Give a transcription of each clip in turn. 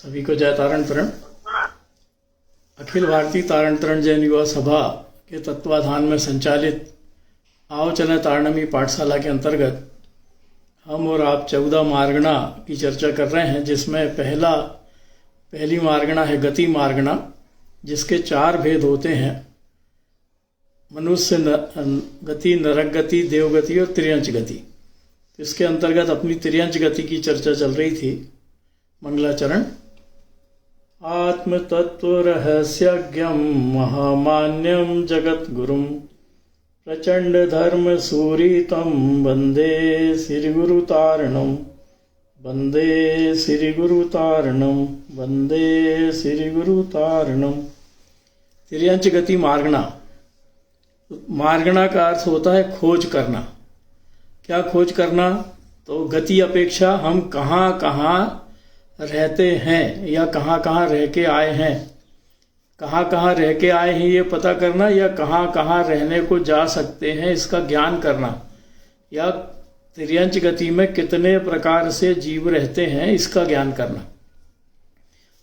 सभी को जय तारण तरण। अखिल भारतीय तारण तरण जैन युवा सभा के तत्वाधान में संचालित आओ चलें तारणमी पाठशाला के अंतर्गत हम और आप 14 मार्गणा की चर्चा कर रहे हैं, जिसमें पहली मार्गणा है गति मार्गणा, जिसके 4 भेद होते हैं। मनुष्य गति, नरक गति, देवगति और त्रियंच गति। इसके अंतर्गत अपनी त्रियंच गति की चर्चा चल रही थी। मंगलाचरण। आत्म तत्व रहस्यज्ञम महामान्यम जगत गुरुम प्रचंड धर्म सूरितम वंदे श्री गुरु तारणम, वंदे श्री गुरु तारणम, वंदे श्री गुरु तारणम। त्रियंच गति मार्गणा। मार्गणा का अर्थ होता है खोज करना। क्या खोज करना? तो गति अपेक्षा हम कहाँ कहाँ रहते हैं या कहाँ कहाँ रह के आए हैं, कहाँ कहाँ रह के आए हैं ये पता करना, या कहाँ कहाँ रहने को जा सकते हैं इसका ज्ञान करना, या त्रियंच गति में कितने प्रकार से जीव रहते हैं इसका ज्ञान करना।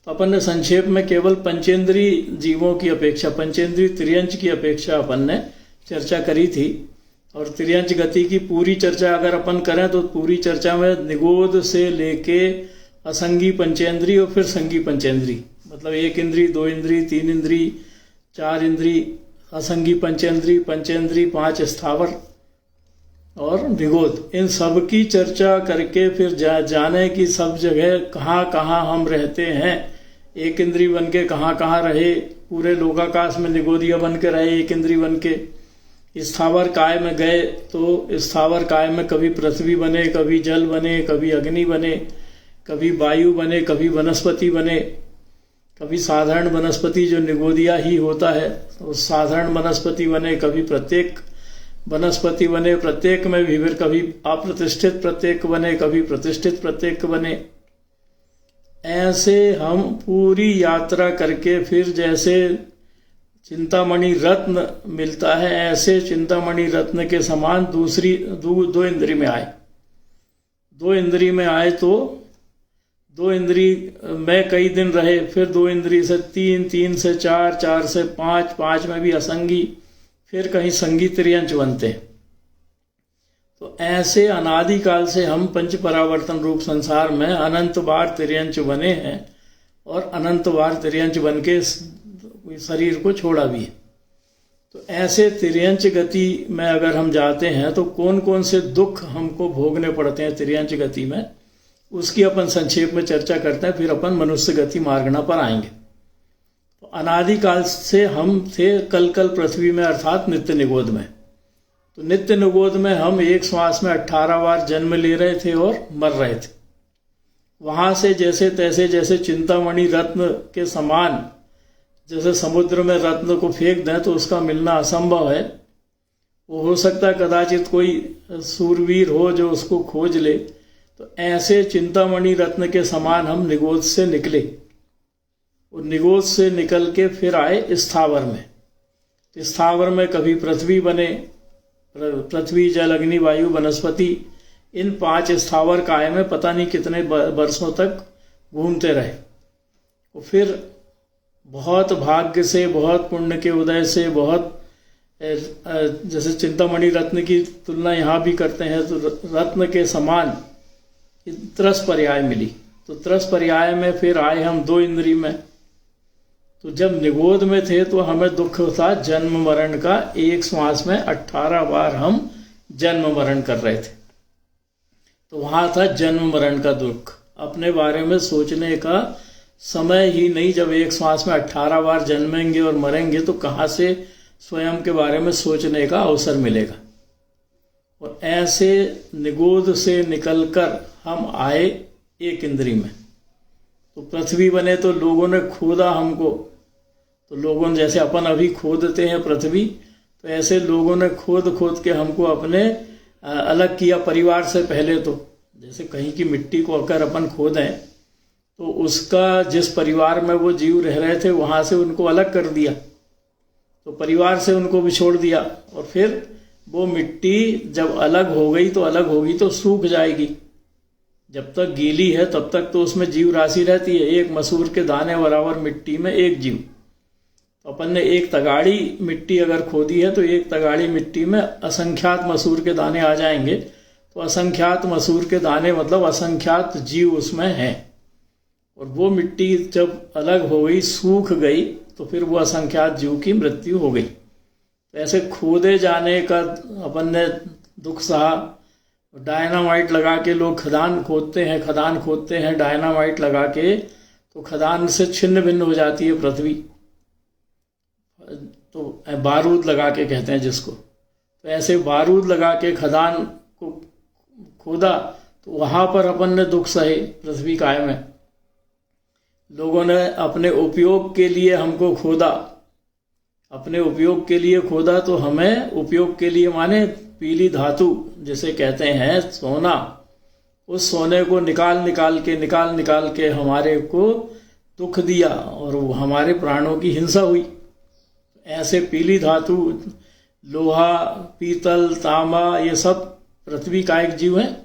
तो अपन ने संक्षेप में केवल पंचेंद्रीय जीवों की अपेक्षा, पंचेंद्रीय त्रियंच की अपेक्षा अपन ने चर्चा करी थी। और त्रियंच गति की पूरी चर्चा अगर अपन करें तो पूरी चर्चा में निगोद से लेके असंगी पंचेंद्री और फिर संगी पंचेंद्री, मतलब 1 इंद्री, 2 इंद्री, 3 इंद्री, 4 इंद्री, असंगी पंचेंद्री, 5 स्थावर और निगोद, इन सब की चर्चा करके फिर जाने कि सब जगह कहाँ कहाँ हम रहते हैं। 1 इंद्री बन के कहाँ कहाँ रहे, पूरे लोकाकाश में निगोदिया बन के रहे 1 इंद्री बन के। स्थावर काय में गए तो स्थावर काय में कभी पृथ्वी बने, कभी जल बने, कभी अग्नि बने, कभी वायु बने, कभी वनस्पति बने, कभी साधारण वनस्पति जो निगोदिया ही होता है तो साधारण वनस्पति बने, कभी प्रत्येक वनस्पति बने, प्रत्येक में भी फिर कभी अप्रतिष्ठित प्रत्येक बने, कभी प्रतिष्ठित प्रत्येक बने। ऐसे हम पूरी यात्रा करके फिर जैसे चिंतामणि रत्न मिलता है, ऐसे चिंतामणि रत्न के समान दो इंद्री में आए। 2 इंद्री में आए तो 2 इंद्री में कई दिन रहे, फिर 2 इंद्री से 3, 3 से 4, 4 से 5, 5 में भी असंगी, फिर कहीं संगी त्रियंच बनते। तो ऐसे अनादिकाल से हम पंच परावर्तन रूप संसार में अनंत बार त्रियंच बने हैं और अनंत बार त्रियंच बन के शरीर को छोड़ा भी है। तो ऐसे त्रियंच गति में अगर हम जाते हैं तो कौन कौन से दुख हमको भोगने पड़ते हैं त्रियंच गति में, उसकी अपन संक्षेप में चर्चा करते हैं, फिर अपन मनुष्य गति मार्गणा पर आएंगे। तो अनादिकाल से हम थे कल पृथ्वी में, अर्थात नित्य निगोद में। तो नित्य निगोद में हम एक श्वास में 18 बार जन्म ले रहे थे और मर रहे थे। वहां से जैसे तैसे, जैसे चिंतामणि रत्न के समान, जैसे समुद्र में रत्न को फेंक दें तो उसका मिलना असंभव है। वो हो सकता है कदाचित कोई सूरवीर हो जो उसको खोज ले। तो ऐसे चिंतामणि रत्न के समान हम निगोद से निकले और निगोद से निकल के फिर आए स्थावर में। स्थावर में कभी पृथ्वी बने, पृथ्वी, जल, अग्नि, वायु, वनस्पति, इन 5 स्थावर काय में पता नहीं कितने वर्षों तक घूमते रहे। और फिर बहुत भाग्य से, बहुत पुण्य के उदय से, बहुत जैसे चिंतामणि रत्न की तुलना यहाँ भी करते हैं तो रत्न के समान 3 पर्याय मिली। तो 3 पर्याय में फिर आए हम 2 इंद्री में। तो जब निगोद में थे तो हमें दुख था जन्म मरण का। एक श्वास में 18 बार हम जन्म मरण कर रहे थे। तो वहां था जन्म मरण का दुख। अपने बारे में सोचने का समय ही नहीं। जब एक श्वास में 18 बार जन्मेंगे और मरेंगे तो कहाँ से स्वयं के बारे में सोचने का अवसर मिलेगा। और ऐसे निगोद से निकलकर हम आए 1 इंद्री में। तो पृथ्वी बने तो लोगों ने खोदा हमको। तो लोगों ने, जैसे अपन अभी खोदते हैं पृथ्वी, तो ऐसे लोगों ने खोद के हमको अपने अलग किया परिवार से पहले। तो जैसे कहीं की मिट्टी को अगर अपन खोदें तो उसका जिस परिवार में वो जीव रह रहे थे वहां से उनको अलग कर दिया, तो परिवार से उनको भी छोड़ दिया। और फिर वो मिट्टी जब अलग हो गई तो अलग होगी तो सूख जाएगी। जब तक गीली है तब तक तो उसमें जीव राशि रहती है। एक मसूर के दाने बराबर मिट्टी में एक जीव। तो अपन ने एक तगाड़ी मिट्टी अगर खोदी है तो एक तगाड़ी मिट्टी में असंख्यात मसूर के दाने आ जाएंगे। तो असंख्यात मसूर के दाने मतलब असंख्यात जीव उसमें हैं। और वो मिट्टी जब अलग हो गई, सूख गई, तो फिर वो असंख्यात जीव की मृत्यु हो गई। तो ऐसे खोदे जाने का अपन ने दुख सहा। डायनामाइट लगा के लोग खदान खोदते हैं डायनामाइट लगा के, तो खदान से छिन्न भिन्न हो जाती है पृथ्वी। तो बारूद लगा के कहते हैं जिसको। तो ऐसे बारूद लगा के खदान को खोदा, तो वहां पर अपन ने दुख सहे पृथ्वी काय में। लोगों ने अपने उपयोग के लिए हमको खोदा, अपने उपयोग के लिए खोदा। तो हमें उपयोग के लिए माने पीली धातु जिसे कहते हैं सोना, उस सोने को निकाल निकाल के हमारे को दुख दिया और हमारे प्राणों की हिंसा हुई। ऐसे पीली धातु, लोहा, पीतल, तांबा, ये सब पृथ्वी कायिक जीव हैं।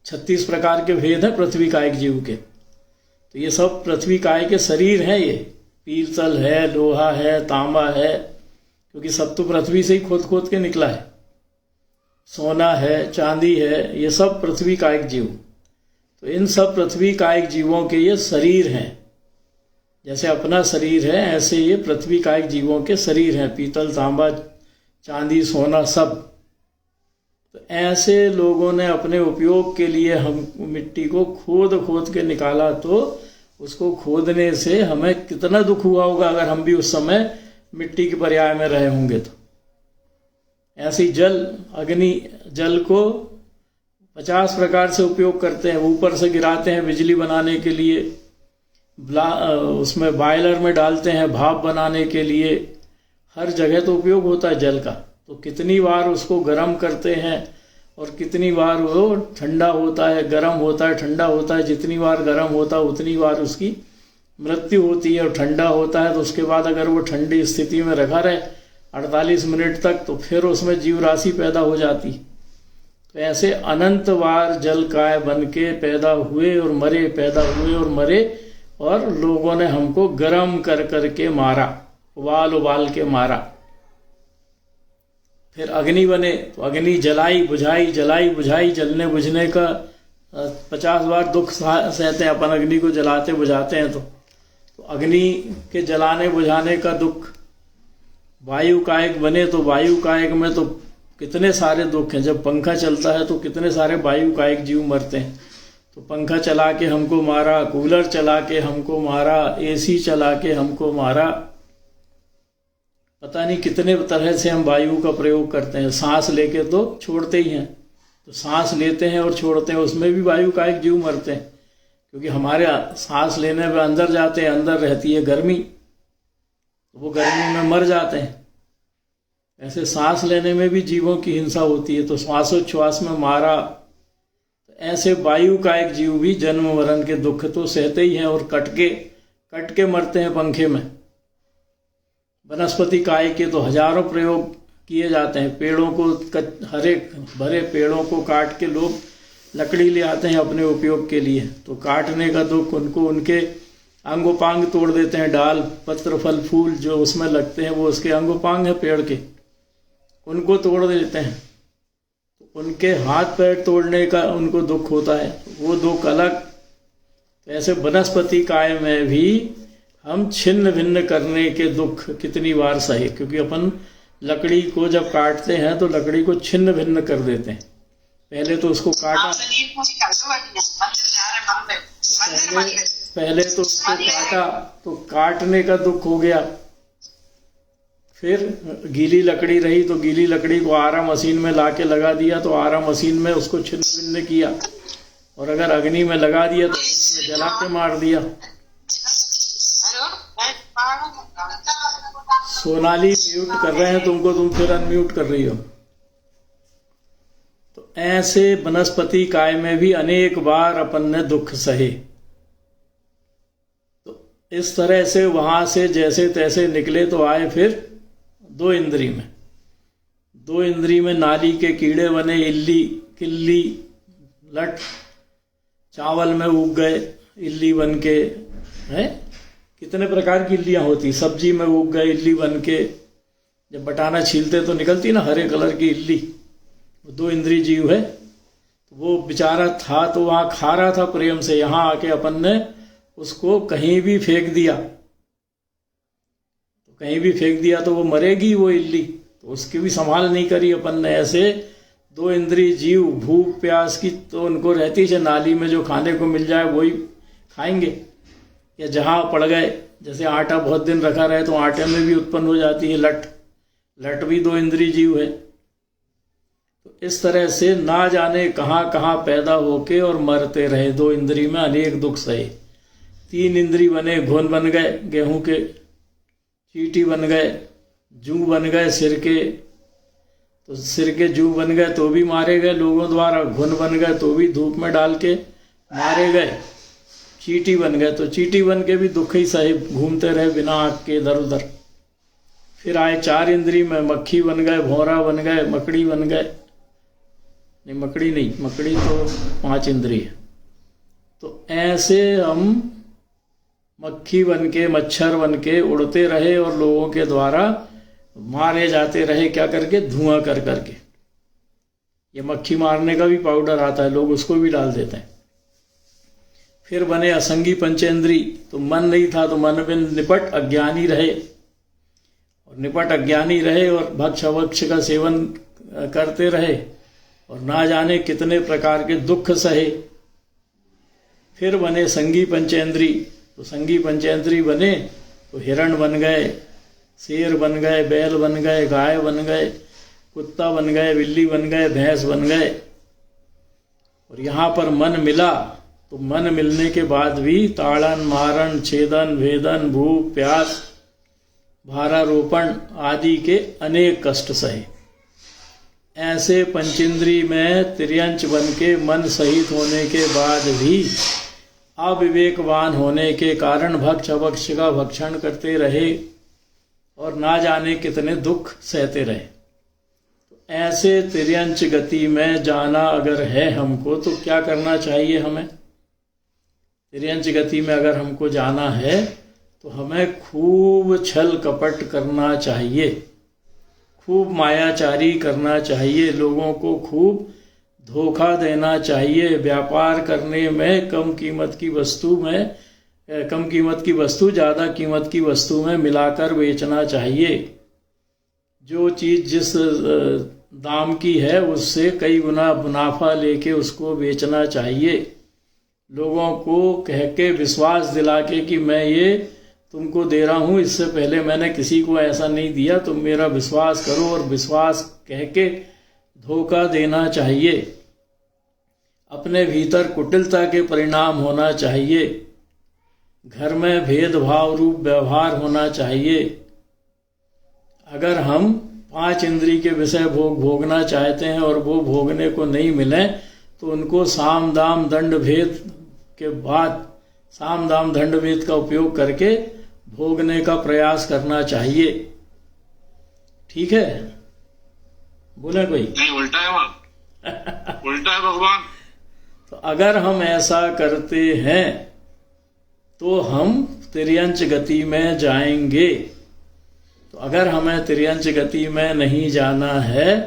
36 प्रकार के भेद हैं पृथ्वी कायिक जीव के। तो ये सब पृथ्वी काय के शरीर हैं। ये पीतल है, लोहा है, तांबा है, क्योंकि सब तो पृथ्वी से ही खोद खोद के निकला है। सोना है, चांदी है, ये सब पृथ्वी कायिक जीव। तो इन सब पृथ्वी कायिक जीवों के ये शरीर हैं। जैसे अपना शरीर है ऐसे ये पृथ्वी कायिक जीवों के शरीर हैं। पीतल, तांबा, चांदी, सोना सब। तो ऐसे लोगों ने अपने उपयोग के लिए हम मिट्टी को खोद खोद के निकाला। तो उसको खोदने से हमें कितना दुख हुआ होगा अगर हम भी उस समय मिट्टी के पर्याय में रहे होंगे। तो ऐसी जल, अग्नि, जल को 50 प्रकार से उपयोग करते हैं। ऊपर से गिराते हैं बिजली बनाने के लिए, उसमें बॉयलर में डालते हैं भाप बनाने के लिए। हर जगह तो उपयोग होता है जल का। तो कितनी बार उसको गर्म करते हैं और कितनी बार वो ठंडा होता है, गर्म होता है, ठंडा होता है। जितनी बार गर्म होता है उतनी बार उसकी मृत्यु होती है। और ठंडा होता है तो उसके बाद अगर वो ठंडी स्थिति में रखा रहे 48 मिनट तक, तो फिर उसमें जीव राशि पैदा हो जाती। तो ऐसे अनंत बार जल काय बन के पैदा हुए और मरे, पैदा हुए और मरे। और लोगों ने हमको गर्म कर करके मारा, उबाल उबाल के मारा। फिर अग्नि बने, तो अग्नि जलाई बुझाई, जलाई बुझाई। जलने बुझने का 50 बार दुख सहते हैं अपन। अग्नि को जलाते बुझाते हैं तो अग्नि के जलाने बुझाने का दुख। वायु कायिक बने, तो वायु कायिक में तो कितने सारे दुख हैं। जब पंखा चलता है तो कितने सारे वायु कायिक जीव मरते हैं। तो पंखा चला के हमको मारा, कूलर चला के हमको मारा, एसी चला के हमको मारा। पता नहीं कितने तरह से हम वायु का प्रयोग करते हैं। सांस लेके तो छोड़ते ही हैं। तो सांस लेते हैं और छोड़ते हैं, उसमें भी वायु कायिक जीव मरते हैं। क्योंकि हमारे सांस लेने में अंदर जाते हैं, अंदर रहती है गर्मी, तो वो गर्मी में मर जाते हैं। ऐसे सांस लेने में भी जीवों की हिंसा होती है। तो श्वासोच्छ्वास में मारा। तो ऐसे वायु कायिक जीव भी जन्म मरण के दुख तो सहते ही हैं और कट के मरते हैं पंखे में। वनस्पति काय के तो हजारों प्रयोग किए जाते हैं। पेड़ों को, हरे भरे पेड़ों को काट के लोग लकड़ी ले आते हैं अपने उपयोग के लिए। तो काटने का दुख उनको, उनके अंगोपांग तोड़ देते हैं। डाल, पत्र, फल, फूल जो उसमें लगते हैं वो उसके अंगोपांग है पेड़ के, उनको तोड़ देते हैं। तो उनके हाथ पैर तोड़ने का उनको दुख होता है, वो दुख अलग। तो ऐसे वनस्पति काय में भी हम छिन्न भिन्न करने के दुख कितनी बार सहे। क्योंकि अपन लकड़ी को जब काटते हैं तो लकड़ी को छिन्न भिन्न कर देते हैं। पहले तो उसको काटा, पहले तो उसको काटा, तो काटने का दुख हो गया। फिर गीली लकड़ी रही तो गीली लकड़ी को आरा मशीन में लाके लगा दिया, तो आरा मशीन में उसको छिन्न भिन्न किया। और अगर अग्नि में लगा दिया तो जला के मार दिया। सोनाली म्यूट कर रहे हैं तुमको, तुम फिर अनम्यूट कर रही हो। तो ऐसे वनस्पति काय में भी अनेक बार अपन ने दुख सहे। तो इस तरह से वहां से जैसे तैसे निकले तो आए फिर 2 इंद्री में। 2 इंद्री में नाली के कीड़े बने, इल्ली, किल्ली, लट, चावल में उग गए इल्ली बन के, हैं कितने प्रकार की इल्लियाँ होती, सब्जी में उग गए इल्ली बन के, जब बटाना छीलते तो निकलती ना हरे कलर की इल्ली, वो 2 इंद्रिय जीव है। तो वो बेचारा था तो वहाँ खा रहा था प्रेम से, यहाँ आके अपन ने उसको कहीं भी फेंक दिया, तो कहीं भी फेंक दिया तो वो मरेगी वो इल्ली, तो उसकी भी संभाल नहीं करी अपन ने। ऐसे 2 इंद्रिय जीव भूख प्यास की तो उनको रहती है, नाली में जो खाने को मिल जाए वही खाएंगे, या जहाँ पड़ गए, जैसे आटा बहुत दिन रखा रहे तो आटे में भी उत्पन्न हो जाती है लट, लट भी 2 इंद्रिय जीव है। तो इस तरह से ना जाने कहाँ कहाँ पैदा होके और मरते रहे, 2 इंद्रिय में अनेक दुख सहे। 3 इंद्रिय बने, घुन बन गए गेहूं के, चींटी बन गए, जू बन गए सिर के, तो सिर के जू बन गए तो भी मारे गए लोगों द्वारा, घुन बन गए तो भी धूप में डाल के मारे गए, चींटी बन गए तो चींटी बन के भी दुख ही सहे, घूमते रहे बिना आँख के इधर उधर। फिर आए 4 इंद्रिय में, मक्खी बन गए, भौरा बन गए, मकड़ी बन गए, नहीं मकड़ी नहीं, मकड़ी तो 5 इंद्रिय। तो ऐसे हम मक्खी बन के, मच्छर बन के उड़ते रहे और लोगों के द्वारा मारे जाते रहे, क्या करके, धुआं कर करके। ये मक्खी मारने का भी पाउडर आता है, लोग उसको भी डाल देते हैं। फिर बने असंगी पंचेंद्री, तो मन नहीं था तो मन में निपट अज्ञानी रहे, और निपट अज्ञानी रहे और भक्ष अभक्ष का सेवन करते रहे और ना जाने कितने प्रकार के दुख सहे। फिर बने संगी पंचेंद्री, तो संगी पंचेंद्री बने तो हिरण बन गए, शेर बन गए, बैल बन गए, गाय बन गए, कुत्ता बन गए, बिल्ली बन गए, भैंस बन गए। और यहाँ पर मन मिला तो मन मिलने के बाद भी ताड़न मारण छेदन भेदन भूख प्यास भारारोपण आदि के अनेक कष्ट सहे। ऐसे पंचेंद्री में तिर्यंच बन के मन सहित होने के बाद भी अविवेकवान होने के कारण भक्ष अभक्ष का भक्षण करते रहे और ना जाने कितने दुख सहते रहे। तो ऐसे तिर्यंच गति में जाना अगर है हमको तो क्या करना चाहिए हमें? तिर्यंच गति में अगर हमको जाना है तो हमें खूब छल कपट करना चाहिए, खूब मायाचारी करना चाहिए, लोगों को खूब धोखा देना चाहिए, व्यापार करने में कम कीमत की वस्तु ज़्यादा कीमत की वस्तु में मिलाकर बेचना चाहिए। जो चीज़ जिस दाम की है उससे कई गुना मुनाफा लेके उसको बेचना चाहिए। लोगों को कह के विश्वास दिला के कि मैं ये तुमको दे रहा हूँ, इससे पहले मैंने किसी को ऐसा नहीं दिया, तुम मेरा विश्वास करो, और विश्वास कह के धोखा देना चाहिए। अपने भीतर कुटिलता के परिणाम होना चाहिए, घर में भेदभाव रूप व्यवहार होना चाहिए। अगर हम 5 इंद्रिय के विषय भोगना चाहते हैं और वो भोगने को नहीं मिले तो उनको साम दाम दंड भेद के बाद साम दाम दंड भेद का उपयोग करके भोगने का प्रयास करना चाहिए। ठीक है, बोले कोई? नहीं, उल्टा है वहाँ उल्टा है भगवान। तो अगर हम ऐसा करते हैं तो हम तिर्यंच गति में जाएंगे। तो अगर हमें तिर्यंच गति में नहीं जाना है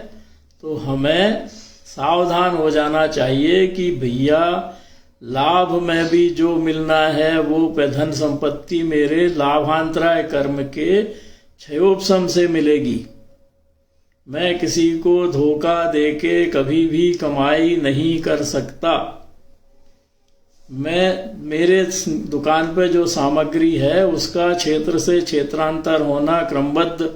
तो हमें सावधान हो जाना चाहिए कि भैया लाभ में भी जो मिलना है वो धन संपत्ति मेरे लाभांतराय कर्म के क्षयोपशम से मिलेगी। मैं किसी को धोखा देके कभी भी कमाई नहीं कर सकता। मेरे दुकान पे जो सामग्री है उसका क्षेत्र से क्षेत्रांतर होना क्रमबद्ध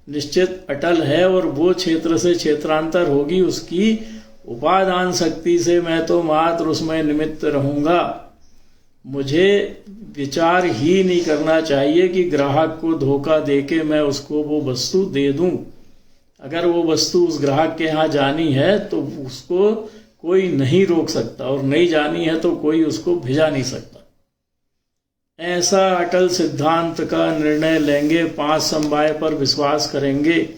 निश्चित अटल है, और वो क्षेत्र से क्षेत्रांतर होगी उसकी उपादान शक्ति से मैं तो मात्र उसमें निमित्त रहूंगा। मुझे विचार ही नहीं करना चाहिए कि ग्राहक को धोखा देके मैं उसको वो वस्तु दे दूं। अगर वो वस्तु उस ग्राहक के यहाँ जानी है तो उसको कोई नहीं रोक सकता, और नहीं जानी है तो कोई उसको भिजा नहीं सकता। ऐसा अटल सिद्धांत का निर्णय लेंगे, 5 समवाय पर विश्वास करेंगे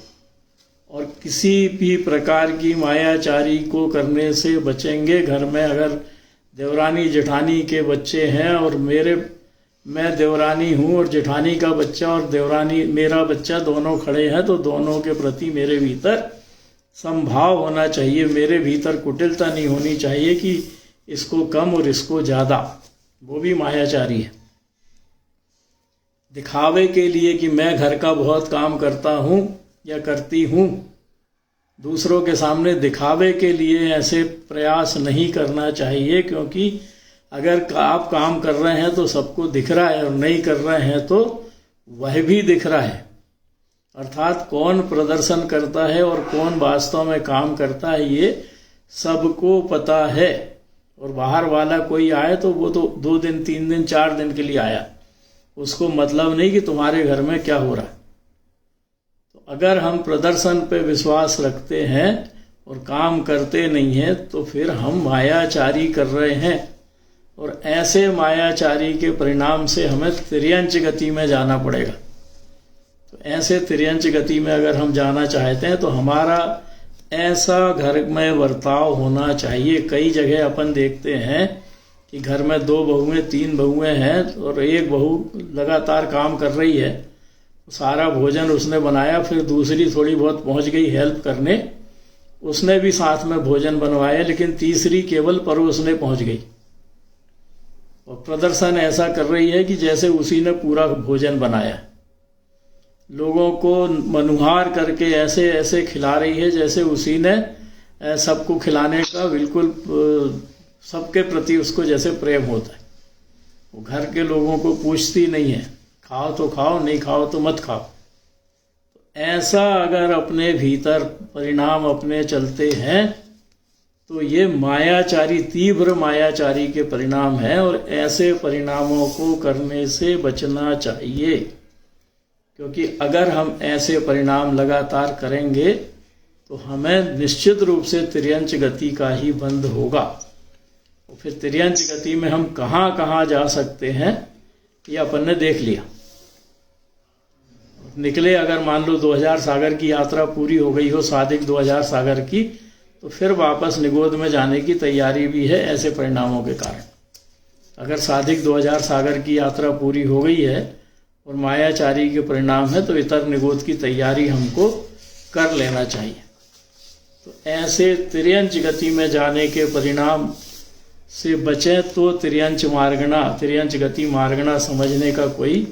और किसी भी प्रकार की मायाचारी को करने से बचेंगे। घर में अगर देवरानी जेठानी के बच्चे हैं और मैं देवरानी हूँ और जेठानी का बच्चा और देवरानी मेरा बच्चा दोनों खड़े हैं, तो दोनों के प्रति मेरे भीतर समभाव होना चाहिए। मेरे भीतर कुटिलता नहीं होनी चाहिए कि इसको कम और इसको ज़्यादा। वो भी मायाचारी है। दिखावे के लिए कि मैं घर का बहुत काम करता हूँ या करती हूँ, दूसरों के सामने दिखावे के लिए ऐसे प्रयास नहीं करना चाहिए, क्योंकि अगर आप काम कर रहे हैं तो सबको दिख रहा है और नहीं कर रहे हैं तो वह भी दिख रहा है। अर्थात कौन प्रदर्शन करता है और कौन वास्तव में काम करता है ये सबको पता है। और बाहर वाला कोई आए तो वो तो 2 दिन 3 दिन 4 दिन के लिए आया, उसको मतलब नहीं कि तुम्हारे घर में क्या हो रहा है। तो अगर हम प्रदर्शन पे विश्वास रखते हैं और काम करते नहीं हैं तो फिर हम मायाचारी कर रहे हैं, और ऐसे मायाचारी के परिणाम से हमें तिर्यंच गति में जाना पड़ेगा। तो ऐसे तिर्यंच गति में अगर हम जाना चाहते हैं तो हमारा ऐसा घर में बर्ताव होना चाहिए। कई जगह अपन देखते हैं कि घर में 2 बहुएं 3 बहुएं हैं और एक बहू लगातार काम कर रही है, सारा भोजन उसने बनाया, फिर दूसरी थोड़ी बहुत पहुंच गई हेल्प करने, उसने भी साथ में भोजन बनवाया, लेकिन तीसरी केवल परोसने पहुंच गई और प्रदर्शन ऐसा कर रही है कि जैसे उसी ने पूरा भोजन बनाया। लोगों को मनुहार करके ऐसे ऐसे खिला रही है जैसे उसी ने सबको खिलाने का बिल्कुल सबके प्रति उसको जैसे प्रेम होता है। वो घर के लोगों को पूछती नहीं है, खाओ तो खाओ, नहीं खाओ तो मत खाओ। तो ऐसा अगर अपने भीतर परिणाम अपने चलते हैं तो ये मायाचारी, तीव्र मायाचारी के परिणाम है, और ऐसे परिणामों को करने से बचना चाहिए। क्योंकि अगर हम ऐसे परिणाम लगातार करेंगे तो हमें निश्चित रूप से तिर्यंच गति का ही बंध होगा। और फिर तिर्यंच गति में हम कहाँ कहाँ जा सकते हैं ये अपन ने देख लिया। निकले अगर मान लो 2000 सागर की यात्रा पूरी हो गई हो, सादिक 2000 सागर की, तो फिर वापस निगोद में जाने की तैयारी भी है ऐसे परिणामों के कारण। अगर सादिक 2000 सागर की यात्रा पूरी हो गई है और मायाचारी के परिणाम है तो इतर निगोद की तैयारी हमको कर लेना चाहिए। तो ऐसे तिर्यंच गति में जाने के परिणाम से बचें तो तिर्यंच गति मार्गणा समझने का कोई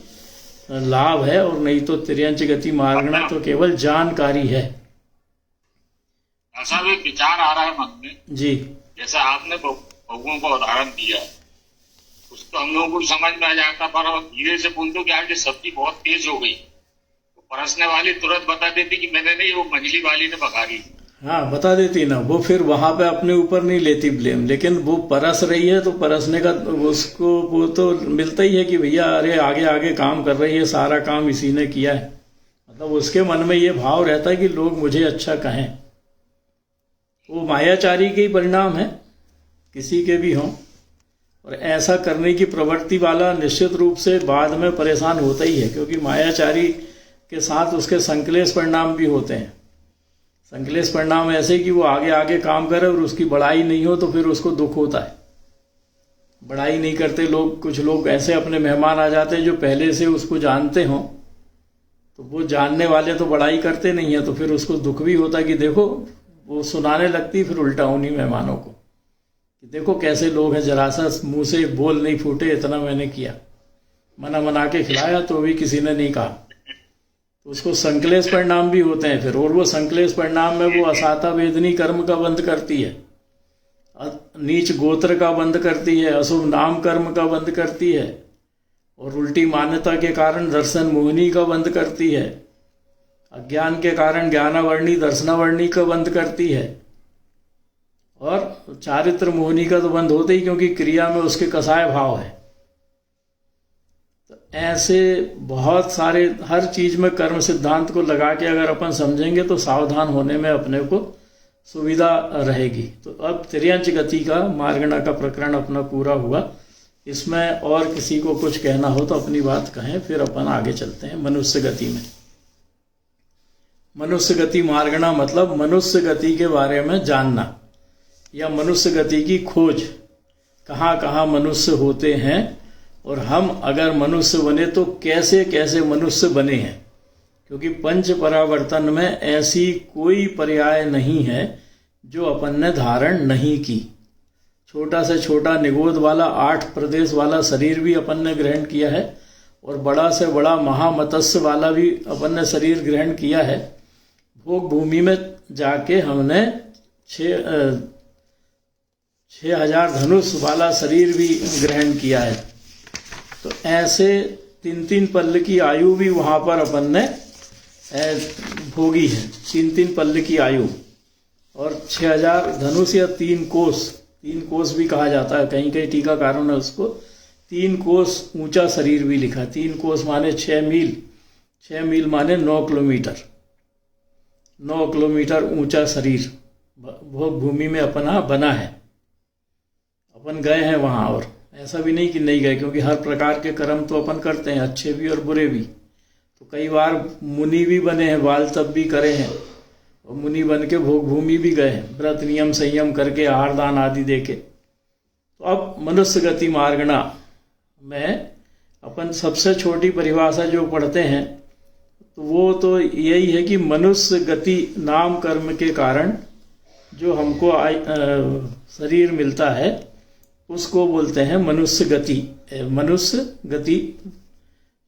लाभ है, और नहीं तो तिर्यंच गति मार्गणा तो केवल जानकारी है। ऐसा भी विचार आ रहा है मन में जी, जैसे आपने बहुओं का उदाहरण दिया, उसको हम लोगों को समझ में आ जाता, पर धीरे से बोलते कि आज सब्जी बहुत तेज हो गई, तो परसने वाली तुरंत बता देती कि मैंने नहीं, वो मंझली वाली ने पकाई। हाँ, बता देती ना, वो फिर वहां पे अपने ऊपर नहीं लेती ब्लेम, लेकिन वो परस रही है तो परसने का उसको वो तो मिलता ही है कि भैया अरे आगे आगे काम कर रही है, सारा काम इसी ने किया है। मतलब उसके मन में ये भाव रहता है कि लोग मुझे अच्छा कहें। वो मायाचारी के ही परिणाम है, किसी के भी हों। और ऐसा करने की प्रवृत्ति वाला निश्चित रूप से बाद में परेशान होता ही है, क्योंकि मायाचारी के साथ उसके संकलेश परिणाम भी होते हैं। संकलेश परिणाम ऐसे कि वो आगे आगे काम करे और उसकी बड़ाई नहीं हो तो फिर उसको दुख होता है। बड़ाई नहीं करते लोग, कुछ लोग ऐसे अपने मेहमान आ जाते हैं जो पहले से उसको जानते हों, तो वो जानने वाले तो बड़ाई करते नहीं है, तो फिर उसको दुख भी होता है कि देखो, वो सुनाने लगती फिर उल्टा उन्हीं मेहमानों को कि देखो कैसे लोग हैं, जरा सा मुंह से बोल नहीं फूटे, इतना मैंने किया, मना के खिलाया तो भी किसी ने नहीं कहा। तो उसको संकलेश परिणाम भी होते हैं फिर, और वो संकलेश परिणाम में वो असाता वेदनी कर्म का बंद करती है, नीच गोत्र का बंद करती है, अशुभ नाम कर्म का बंद करती है, और उल्टी मान्यता के कारण दर्शन मोहिनी का बंद करती है, अज्ञान के कारण ज्ञानावर्णी दर्शनावर्णी का बंद करती है, और चारित्र मोहिनी का तो बंद होते ही, क्योंकि क्रिया में उसके कसाय भाव है। तो ऐसे बहुत सारे हर चीज में कर्म सिद्धांत को लगा के अगर अपन समझेंगे तो सावधान होने में अपने को सुविधा रहेगी। तो अब तिर्यंच गति का मार्गणा का प्रकरण अपना पूरा हुआ। इसमें और किसी को कुछ कहना हो तो अपनी बात कहें, फिर अपन आगे चलते हैं मनुष्य गति में। मनुष्य गति मार्गणा मतलब मनुष्य गति के बारे में जानना या मनुष्य गति की खोज। कहाँ कहाँ मनुष्य होते हैं और हम अगर मनुष्य बने तो कैसे कैसे मनुष्य बने हैं, क्योंकि पंच परावर्तन में ऐसी कोई पर्याय नहीं है जो अपन ने धारण नहीं की। छोटा से छोटा निगोद वाला 8 प्रदेश वाला शरीर भी अपन ने ग्रहण किया है और बड़ा से बड़ा महामत्स्य वाला भी अपन ने शरीर ग्रहण किया है। भोग भूमि में जाके हमने 6,000 धनुष वाला शरीर भी ग्रहण किया है। तो ऐसे 3-3 पल्ल की आयु भी वहाँ पर अपन ने भोगी है, 3-3 पल्ल की आयु। और 6,000 धनुष या 3 कोस भी कहा जाता है, कहीं कहीं टीकाकारों ने उसको 3 कोस ऊंचा शरीर भी लिखा। 3 कोस माने 6 मील, 6 मील माने 9 किलोमीटर, 9 किलोमीटर ऊंचा शरीर भोग भूमि में अपना बना है। अपन गए हैं वहाँ, और ऐसा भी नहीं कि नहीं गए, क्योंकि हर प्रकार के कर्म तो अपन करते हैं, अच्छे भी और बुरे भी। तो कई बार मुनि भी बने हैं, बाल तप भी करे हैं और मुनि बन के भोग भूमि भी गए हैं, व्रत नियम संयम करके आहार दान आदि देके। तो अब मनुष्य गति मार्गणा में अपन सबसे छोटी परिभाषा जो पढ़ते हैं तो वो तो यही है कि मनुष्य गति नाम कर्म के कारण जो हमको शरीर मिलता है उसको बोलते हैं मनुष्य गति। मनुष्य गति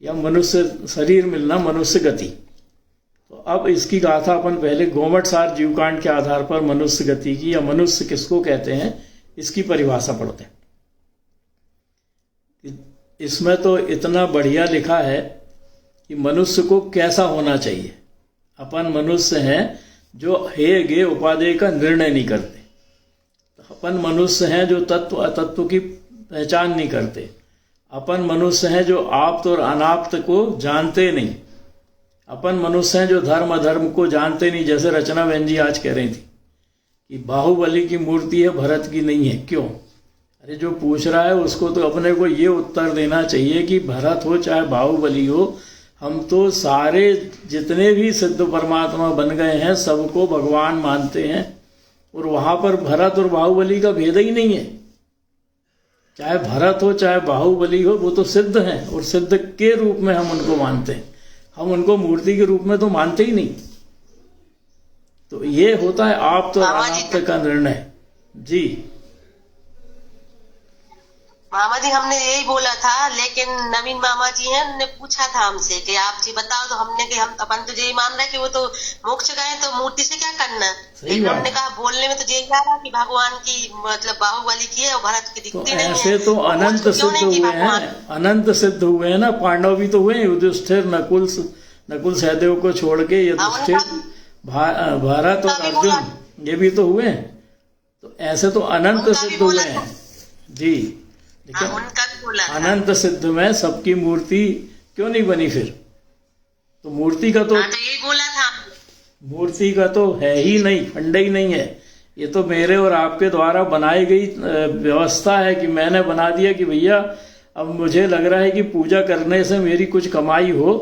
या मनुष्य शरीर मिलना मनुष्य गति। तो अब इसकी गाथा अपन पहले गोमटसार जीवकांड के आधार पर मनुष्य गति की या मनुष्य किसको कहते हैं इसकी परिभाषा पढ़ते हैं। इसमें तो इतना बढ़िया लिखा है कि मनुष्य को कैसा होना चाहिए। अपन मनुष्य हैं जो हे गे उपादेय का निर्णय नहीं करते। अपन मनुष्य हैं जो तत्व अतत्व की पहचान नहीं करते। अपन मनुष्य हैं जो आप्त और अनाप्त को जानते नहीं। अपन मनुष्य हैं जो धर्म अधर्म को जानते नहीं। जैसे रचना बहन जी आज कह रही थी कि बाहुबली की मूर्ति है, भरत की नहीं है। क्यों? अरे जो पूछ रहा है उसको तो अपने को ये उत्तर देना चाहिए कि भरत हो चाहे बाहुबली हो, हम तो सारे जितने भी सिद्ध परमात्मा बन गए हैं सबको भगवान मानते हैं। और वहां पर भरत और बाहुबली का भेद ही नहीं है। चाहे भरत हो चाहे बाहुबली हो, वो तो सिद्ध हैं और सिद्ध के रूप में हम उनको मानते हैं। हम उनको मूर्ति के रूप में तो मानते ही नहीं। तो ये होता है आप तो अनाप्त का निर्णय। जी मामा जी, हमने यही बोला था, लेकिन नवीन मामा जी हैं, उन्होंने पूछा था हमसे कि आप जी बताओ, तो हमने कि हम अपन तो यही मान रहे हैं कि वो तो मोक्ष गए, तो मूर्ति से क्या करना। लेकिन हमने कहा बोलने में तो यही आ रहा कि भगवान की मतलब बाहुबली की है और भरत की दिखती नहीं है। ऐसे तो अनंत सिद्ध हुए हैं, अनंत सिद्ध हुए हैं ना। पांडव भी तो हुए, युधिष्ठिर नकुल सहदेव को छोड़ के युधिष्ठिर भारत और अर्जुन ये भी तो हुए हैं। तो ऐसे तो अनंत सिद्ध हुए हैं जी। लेकिन अनंत सिद्ध में सबकी मूर्ति क्यों नहीं बनी फिर? तो मूर्ति का तो यही बोला था, मूर्ति का तो है ही नहीं, फंड ही नहीं है। ये तो मेरे और आपके द्वारा बनाई गई व्यवस्था है कि मैंने बना दिया कि भैया अब मुझे लग रहा है कि पूजा करने से मेरी कुछ कमाई हो,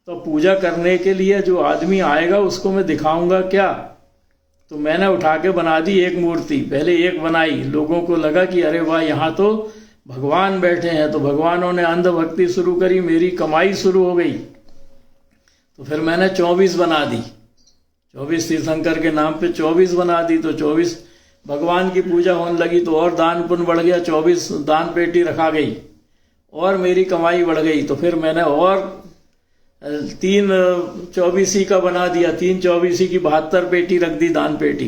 तो पूजा करने के लिए जो आदमी आएगा उसको मैं दिखाऊंगा क्या। तो मैंने उठा के बना दी एक मूर्ति। पहले एक बनाई, लोगों को लगा कि अरे वाह यहाँ तो भगवान बैठे हैं, तो भगवानों ने अंधभक्ति शुरू करी, मेरी कमाई शुरू हो गई। तो फिर मैंने 24 बना दी, 24 तीर्थंकर के नाम पे 24 बना दी। तो 24 भगवान की पूजा होने लगी तो और दान पुण्य बढ़ गया, 24 दान पेटी रखा गई और मेरी कमाई बढ़ गई। तो फिर मैंने और 3 24 का बना दिया, 3 24 की 72 पेटी रख दी दान पेटी।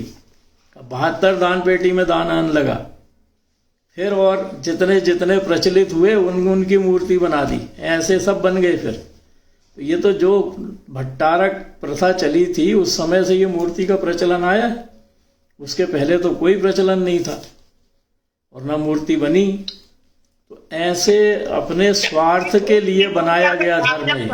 72 दान पेटी में दान आने लगा। फिर और जितने जितने प्रचलित हुए उनकी मूर्ति बना दी। ऐसे सब बन गए। फिर तो ये तो जो भट्टारक प्रथा चली थी उस समय से ये मूर्ति का प्रचलन आया। उसके पहले तो कोई प्रचलन नहीं था और ना मूर्ति बनी। तो ऐसे अपने स्वार्थ के लिए बनाया गया धर्म है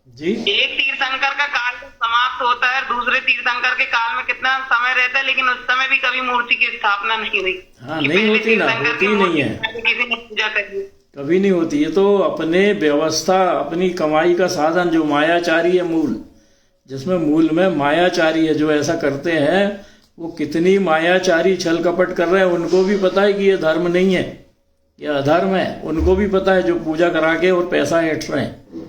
जी। एक तीर्थंकर का काल समाप्त होता है, दूसरे तीर्थंकर के काल में कितना समय रहता है, लेकिन उस समय भी कभी मूर्ति की स्थापना नहीं हुई। हाँ, नहीं होती ना, होती नहीं है, किसी ने पूजा करी कभी नहीं होती। ये तो अपने व्यवस्था, अपनी कमाई का साधन जो मायाचारी है मूल, जिसमें मूल में मायाचारी है, जो ऐसा करते हैं वो कितनी मायाचारी छल कपट कर रहे हैं, उनको भी पता है कि ये धर्म नहीं है, ये अधर्म है। उनको भी पता है, जो पूजा करा के और पैसा ऐंठ रहे हैं,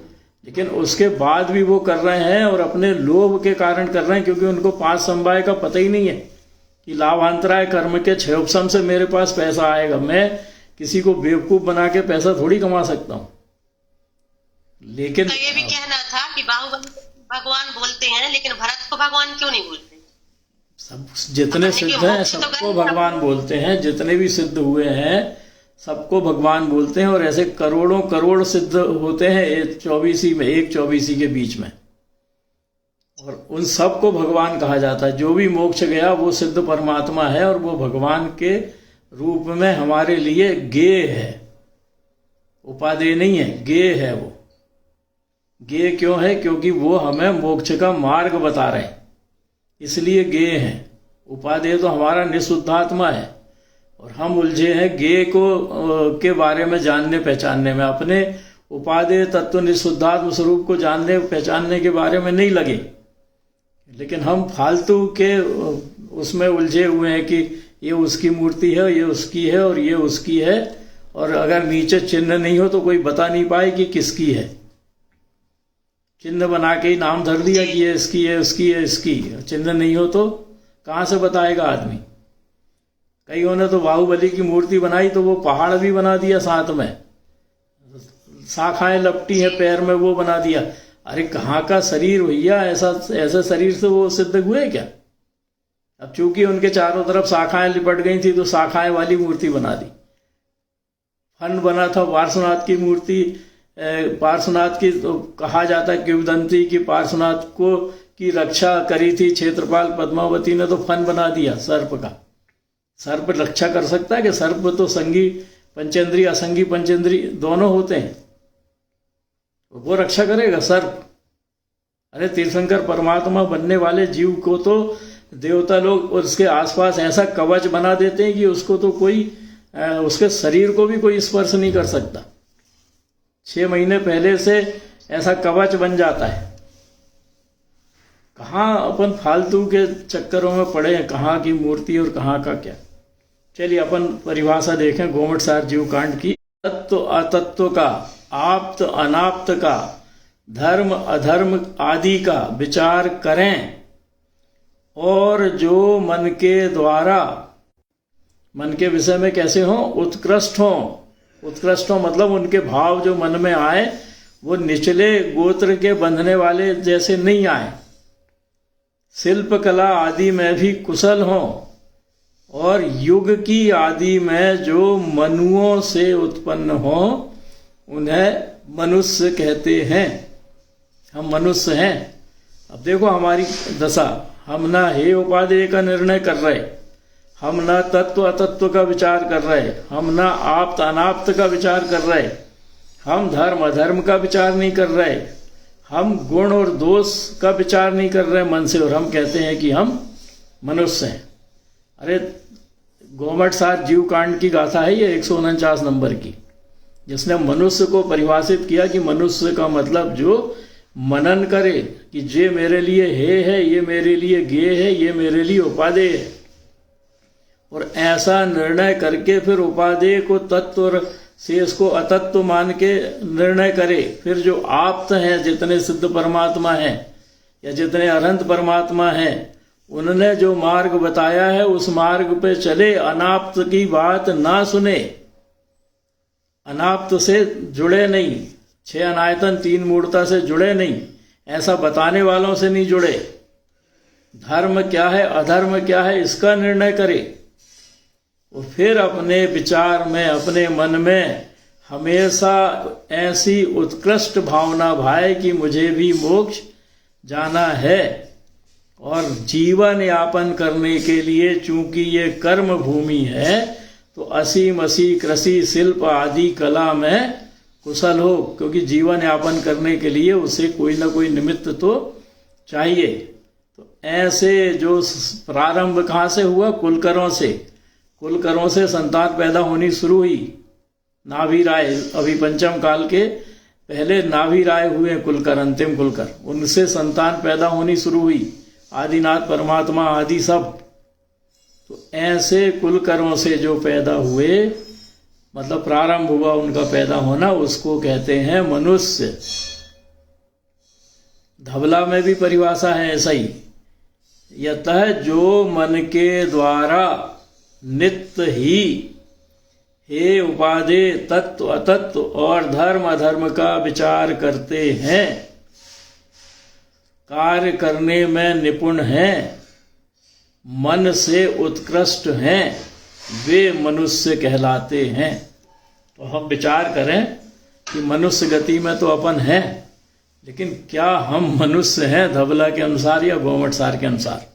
लेकिन उसके बाद भी वो कर रहे हैं और अपने लोभ के कारण कर रहे हैं, क्योंकि उनको 5 समवाय का पता ही नहीं है कि लाभांतराय कर्म के 6 उपशम से मेरे पास पैसा आएगा। मैं किसी को बेवकूफ बना के पैसा थोड़ी कमा सकता हूँ। लेकिन तो ये भी कहना था कि बाहुबली भगवान बोलते हैं, लेकिन भरत को भगवान क्यों नहीं बोलते? सब जितने सिद्ध हैं सबको भगवान बोलते हैं, जितने भी सिद्ध हुए हैं सबको भगवान बोलते हैं। और ऐसे करोड़ों करोड़ सिद्ध होते हैं एक 24 के बीच में, और उन सबको भगवान कहा जाता है। जो भी मोक्ष गया वो सिद्ध परमात्मा है, और वो भगवान के रूप में हमारे लिए गेय है, उपादेय नहीं है, गेय है। वो गेय क्यों है? क्योंकि वो हमें मोक्ष का मार्ग बता रहे हैं, इसलिए गेय है। उपादेय तो हमारा निशुद्धात्मा है, और हम उलझे हैं गेय को के बारे में जानने पहचानने में। अपने उपादेय तत्व निशुद्धात्म स्वरूप को जानने पहचानने के बारे में नहीं लगे, लेकिन हम फालतू के उसमें उलझे हुए हैं कि ये उसकी मूर्ति है, ये उसकी है, और ये उसकी है। और अगर नीचे चिन्ह नहीं हो तो कोई बता नहीं पाए कि किसकी है। चिन्ह बना के ही नाम धर दिया कि ये इसकी है, उसकी है, इसकी। चिन्ह नहीं हो तो कहाँ से बताएगा आदमी? कईयों ने तो बाहुबली की मूर्ति बनाई तो वो पहाड़ भी बना दिया, साथ में शाखाएं लपटी है पैर में, वो बना दिया। अरे कहाँ का शरीर भैया? ऐसे शरीर से वो सिद्ध हुए क्या? अब चूंकि उनके चारों तरफ शाखाएं लिपट गई थी तो शाखाएं वाली मूर्ति बना दी। फन बना था पार्श्वनाथ की मूर्ति, पार्श्वनाथ की तो कहा जाता है किंवदंती की पार्श्वनाथ को की रक्षा करी थी क्षेत्रपाल पद्मावती ने, तो फन बना दिया सर्प का। सर्प रक्षा कर सकता है कि? सर्प तो संगी पंचेंद्री असंगी पंचेंद्री दोनों होते हैं, वो रक्षा करेगा सर्प? अरे तीर्थंकर परमात्मा बनने वाले जीव को तो देवता लोग उसके आसपास ऐसा कवच बना देते हैं कि उसको तो कोई उसके शरीर को भी कोई स्पर्श नहीं कर सकता। 6 महीने पहले से ऐसा कवच बन जाता है। कहाँ अपन फालतू के चक्करों में पड़े हैं, कहाँ की मूर्ति और कहाँ का क्या। चलिए अपन परिभाषा देखें गोमटसार जीव कांड की। तत्व अतत्व का, आप्त अनाप्त का, धर्म अधर्म आदि का विचार करें, और जो मन के द्वारा, मन के विषय में कैसे हो? उत्कृष्ट हो। उत्कृष्ट हो मतलब उनके भाव जो मन में आए वो निचले गोत्र के बंधने वाले जैसे नहीं आए। शिल्प कला आदि में भी कुशल हो, और युग की आदि में जो मनुओं से उत्पन्न हो उन्हें मनुष्य कहते हैं। हम मनुष्य हैं। अब देखो हमारी दशा, हम ना हे उपादेय का निर्णय कर रहे, हम ना तत्व अतत्व का विचार कर रहे, हम ना आप्त अनाप्त का विचार कर रहे, हम धर्म अधर्म का विचार नहीं कर रहे, हम गुण और दोष का विचार नहीं कर रहे मन से, और हम कहते हैं कि हम मनुष्य हैं। अरे गोमटसार जीव कांड की गाथा है ये 149 नंबर की, जिसने मनुष्य को परिभाषित किया कि मनुष्य का मतलब जो मनन करे कि ये मेरे लिए हे है, ये मेरे लिए गे है, ये मेरे लिए उपादेय है, और ऐसा निर्णय करके फिर उपादेय को तत्व और शेष को अतत्व मान के निर्णय करे। फिर जो आप्त हैं, जितने सिद्ध परमात्मा हैं या जितने अनंत परमात्मा हैं, उन्होंने जो मार्ग बताया है उस मार्ग पे चले, अनाप्त की बात ना सुने, अनाप्त से जुड़े नहीं, 6 अनायतन 3 मूर्ता से जुड़े नहीं, ऐसा बताने वालों से नहीं जुड़े। धर्म क्या है अधर्म क्या है इसका निर्णय करे, और फिर अपने विचार में, अपने मन में हमेशा ऐसी उत्कृष्ट भावना भाए कि मुझे भी मोक्ष जाना है, और जीवन यापन करने के लिए चूंकि ये कर्म भूमि है तो असीम असी कृषि शिल्प आदि कला में कुशल हो, क्योंकि जीवन यापन करने के लिए उसे कोई ना कोई निमित्त तो चाहिए। तो ऐसे जो प्रारंभ कहाँ से हुआ? कुलकरों से। कुलकरों से संतान पैदा होनी शुरू हुई। नाभि राय, अभी पंचम काल के पहले नाभि राय हुए कुलकर, अंतिम कुलकर, उनसे संतान पैदा होनी शुरू हुई। आदिनाथ परमात्मा आदि सब तो ऐसे कुल कर्मों से जो पैदा हुए, मतलब प्रारंभ हुआ उनका पैदा होना, उसको कहते हैं मनुष्य। धवला में भी परिभाषा है ऐसा ही, यतः जो मन के द्वारा नित्य ही हे उपादेय तत्व अतत्व और धर्म अधर्म का विचार करते हैं, कार्य करने में निपुण हैं, मन से उत्कृष्ट हैं, वे मनुष्य कहलाते हैं। तो हम विचार करें कि मनुष्य गति में तो अपन हैं, लेकिन क्या हम मनुष्य हैं धवला के अनुसार या गोमटसार के अनुसार?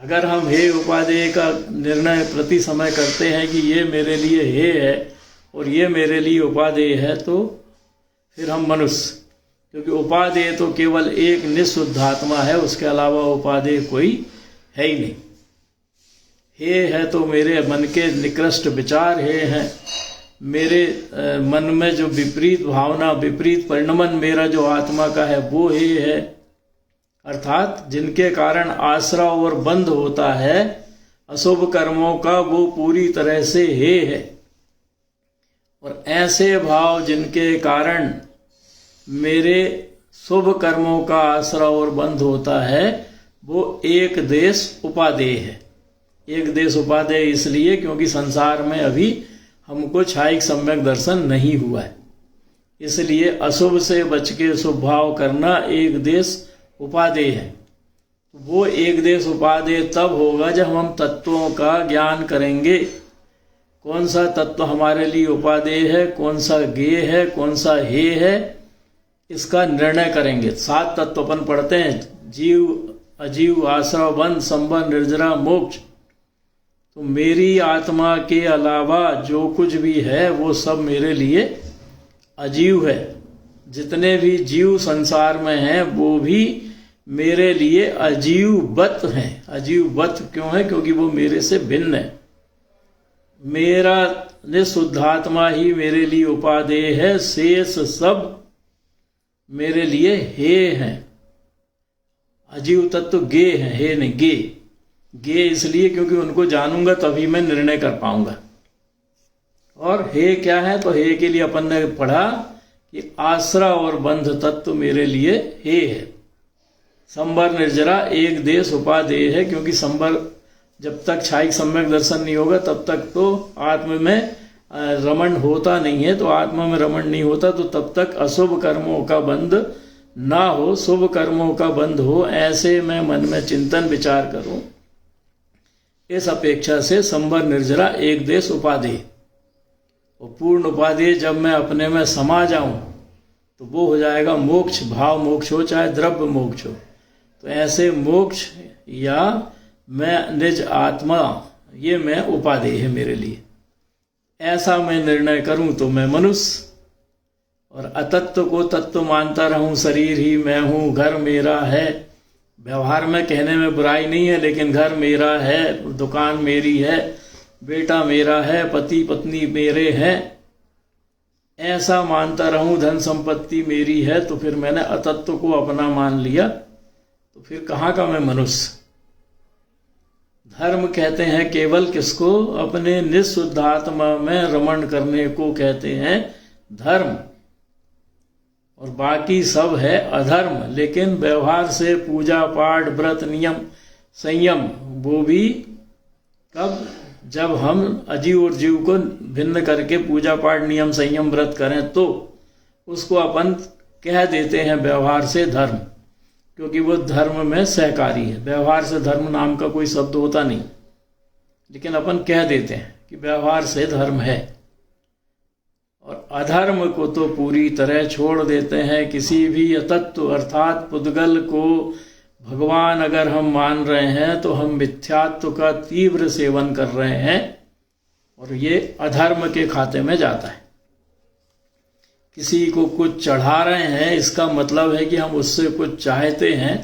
अगर हम हे उपादेय का निर्णय प्रति समय करते हैं कि ये मेरे लिए हे है और ये मेरे लिए उपादेय है, तो फिर हम मनुष्य, क्योंकि उपादेय तो केवल एक निःशुद्धात्मा है, उसके अलावा उपादेय कोई है ही नहीं। हे है तो मेरे मन के निकृष्ट विचार हे हैं, मेरे मन में जो विपरीत भावना, विपरीत परिणमन मेरा जो आत्मा का है वो हे है, अर्थात जिनके कारण आश्रव और बंध होता है अशुभ कर्मों का, वो पूरी तरह से हे है। और ऐसे भाव जिनके कारण मेरे शुभ कर्मों का आश्रव और बंध होता है, वो एक देश उपादेय है। एक देश उपादेय इसलिए क्योंकि संसार में अभी हमको छायिक सम्यक दर्शन नहीं हुआ है, इसलिए अशुभ से बच के शुभ भाव करना एक देश उपादेय है। वो एक देश उपादेय तब होगा जब हम तत्वों का ज्ञान करेंगे, कौन सा तत्व हमारे लिए उपादेय है, कौन सा गेय है, कौन सा हे है, इसका निर्णय करेंगे। 7 तत्व अपन पढ़ते हैं, जीव, अजीव, आश्रव, बंध, संबंध, निर्जरा, मोक्ष। तो मेरी आत्मा के अलावा जो कुछ भी है वो सब मेरे लिए अजीव है। जितने भी जीव संसार में हैं वो भी मेरे लिए अजीववत हैं। अजीववत क्यों है? क्योंकि वो मेरे से भिन्न है। मेरा निःशुद्धात्मा ही मेरे लिए उपादेय है, शेष सब मेरे लिए हे हैं। अजीव तत्व गे हैं, हे नहीं गे। गे इसलिए क्योंकि उनको जानूंगा तभी मैं निर्णय कर पाऊंगा। और हे क्या है? तो हे के लिए अपन ने पढ़ा कि आश्रय और बंध तत्व मेरे लिए हे है। संबर निर्जरा एक देश उपादेय है, क्योंकि संबर जब तक छायिक सम्यक दर्शन नहीं होगा तब तक तो आत्म में रमण होता नहीं है। तो आत्मा में रमण नहीं होता तो तब तक अशुभ कर्मों का बंध ना हो, शुभ कर्मों का बंध हो, ऐसे मैं मन में चिंतन विचार करूं। इस अपेक्षा से संबर निर्जरा एक देश उपादेय और पूर्ण उपादेय जब मैं अपने में समा जाऊं तो वो हो जाएगा मोक्ष। भाव मोक्ष हो चाहे द्रव्य मोक्ष हो, तो ऐसे मोक्ष या मैं निज आत्मा, ये मैं उपादेय है मेरे लिए। ऐसा मैं निर्णय करूं तो मैं मनुष्य। और अतत्व को तत्व मानता रहूं, शरीर ही मैं हूं, घर मेरा है। व्यवहार में कहने में बुराई नहीं है, लेकिन घर मेरा है, दुकान मेरी है, बेटा मेरा है, पति पत्नी मेरे हैं, ऐसा मानता रहूं, धन संपत्ति मेरी है, तो फिर मैंने अतत्व को अपना मान लिया, तो फिर कहाँ का मैं मनुष्य। धर्म कहते हैं केवल किसको? अपने निःशुद्धात्मा में रमण करने को कहते हैं धर्म, और बाकी सब है अधर्म। लेकिन व्यवहार से पूजा पाठ व्रत नियम संयम वो भी कब? जब हम अजीव और जीव को भिन्न करके पूजा पाठ नियम संयम व्रत करें तो उसको अपन कह देते हैं व्यवहार से धर्म, क्योंकि वो धर्म में सहकारी है। व्यवहार से धर्म नाम का कोई शब्द होता नहीं, लेकिन अपन कह देते हैं कि व्यवहार से धर्म है। और अधर्म को तो पूरी तरह छोड़ देते हैं। किसी भी अतत्व अर्थात पुद्गल को भगवान अगर हम मान रहे हैं तो हम मिथ्यात्व का तीव्र सेवन कर रहे हैं, और ये अधर्म के खाते में जाता है। किसी को कुछ चढ़ा रहे हैं, इसका मतलब है कि हम उससे कुछ चाहते हैं।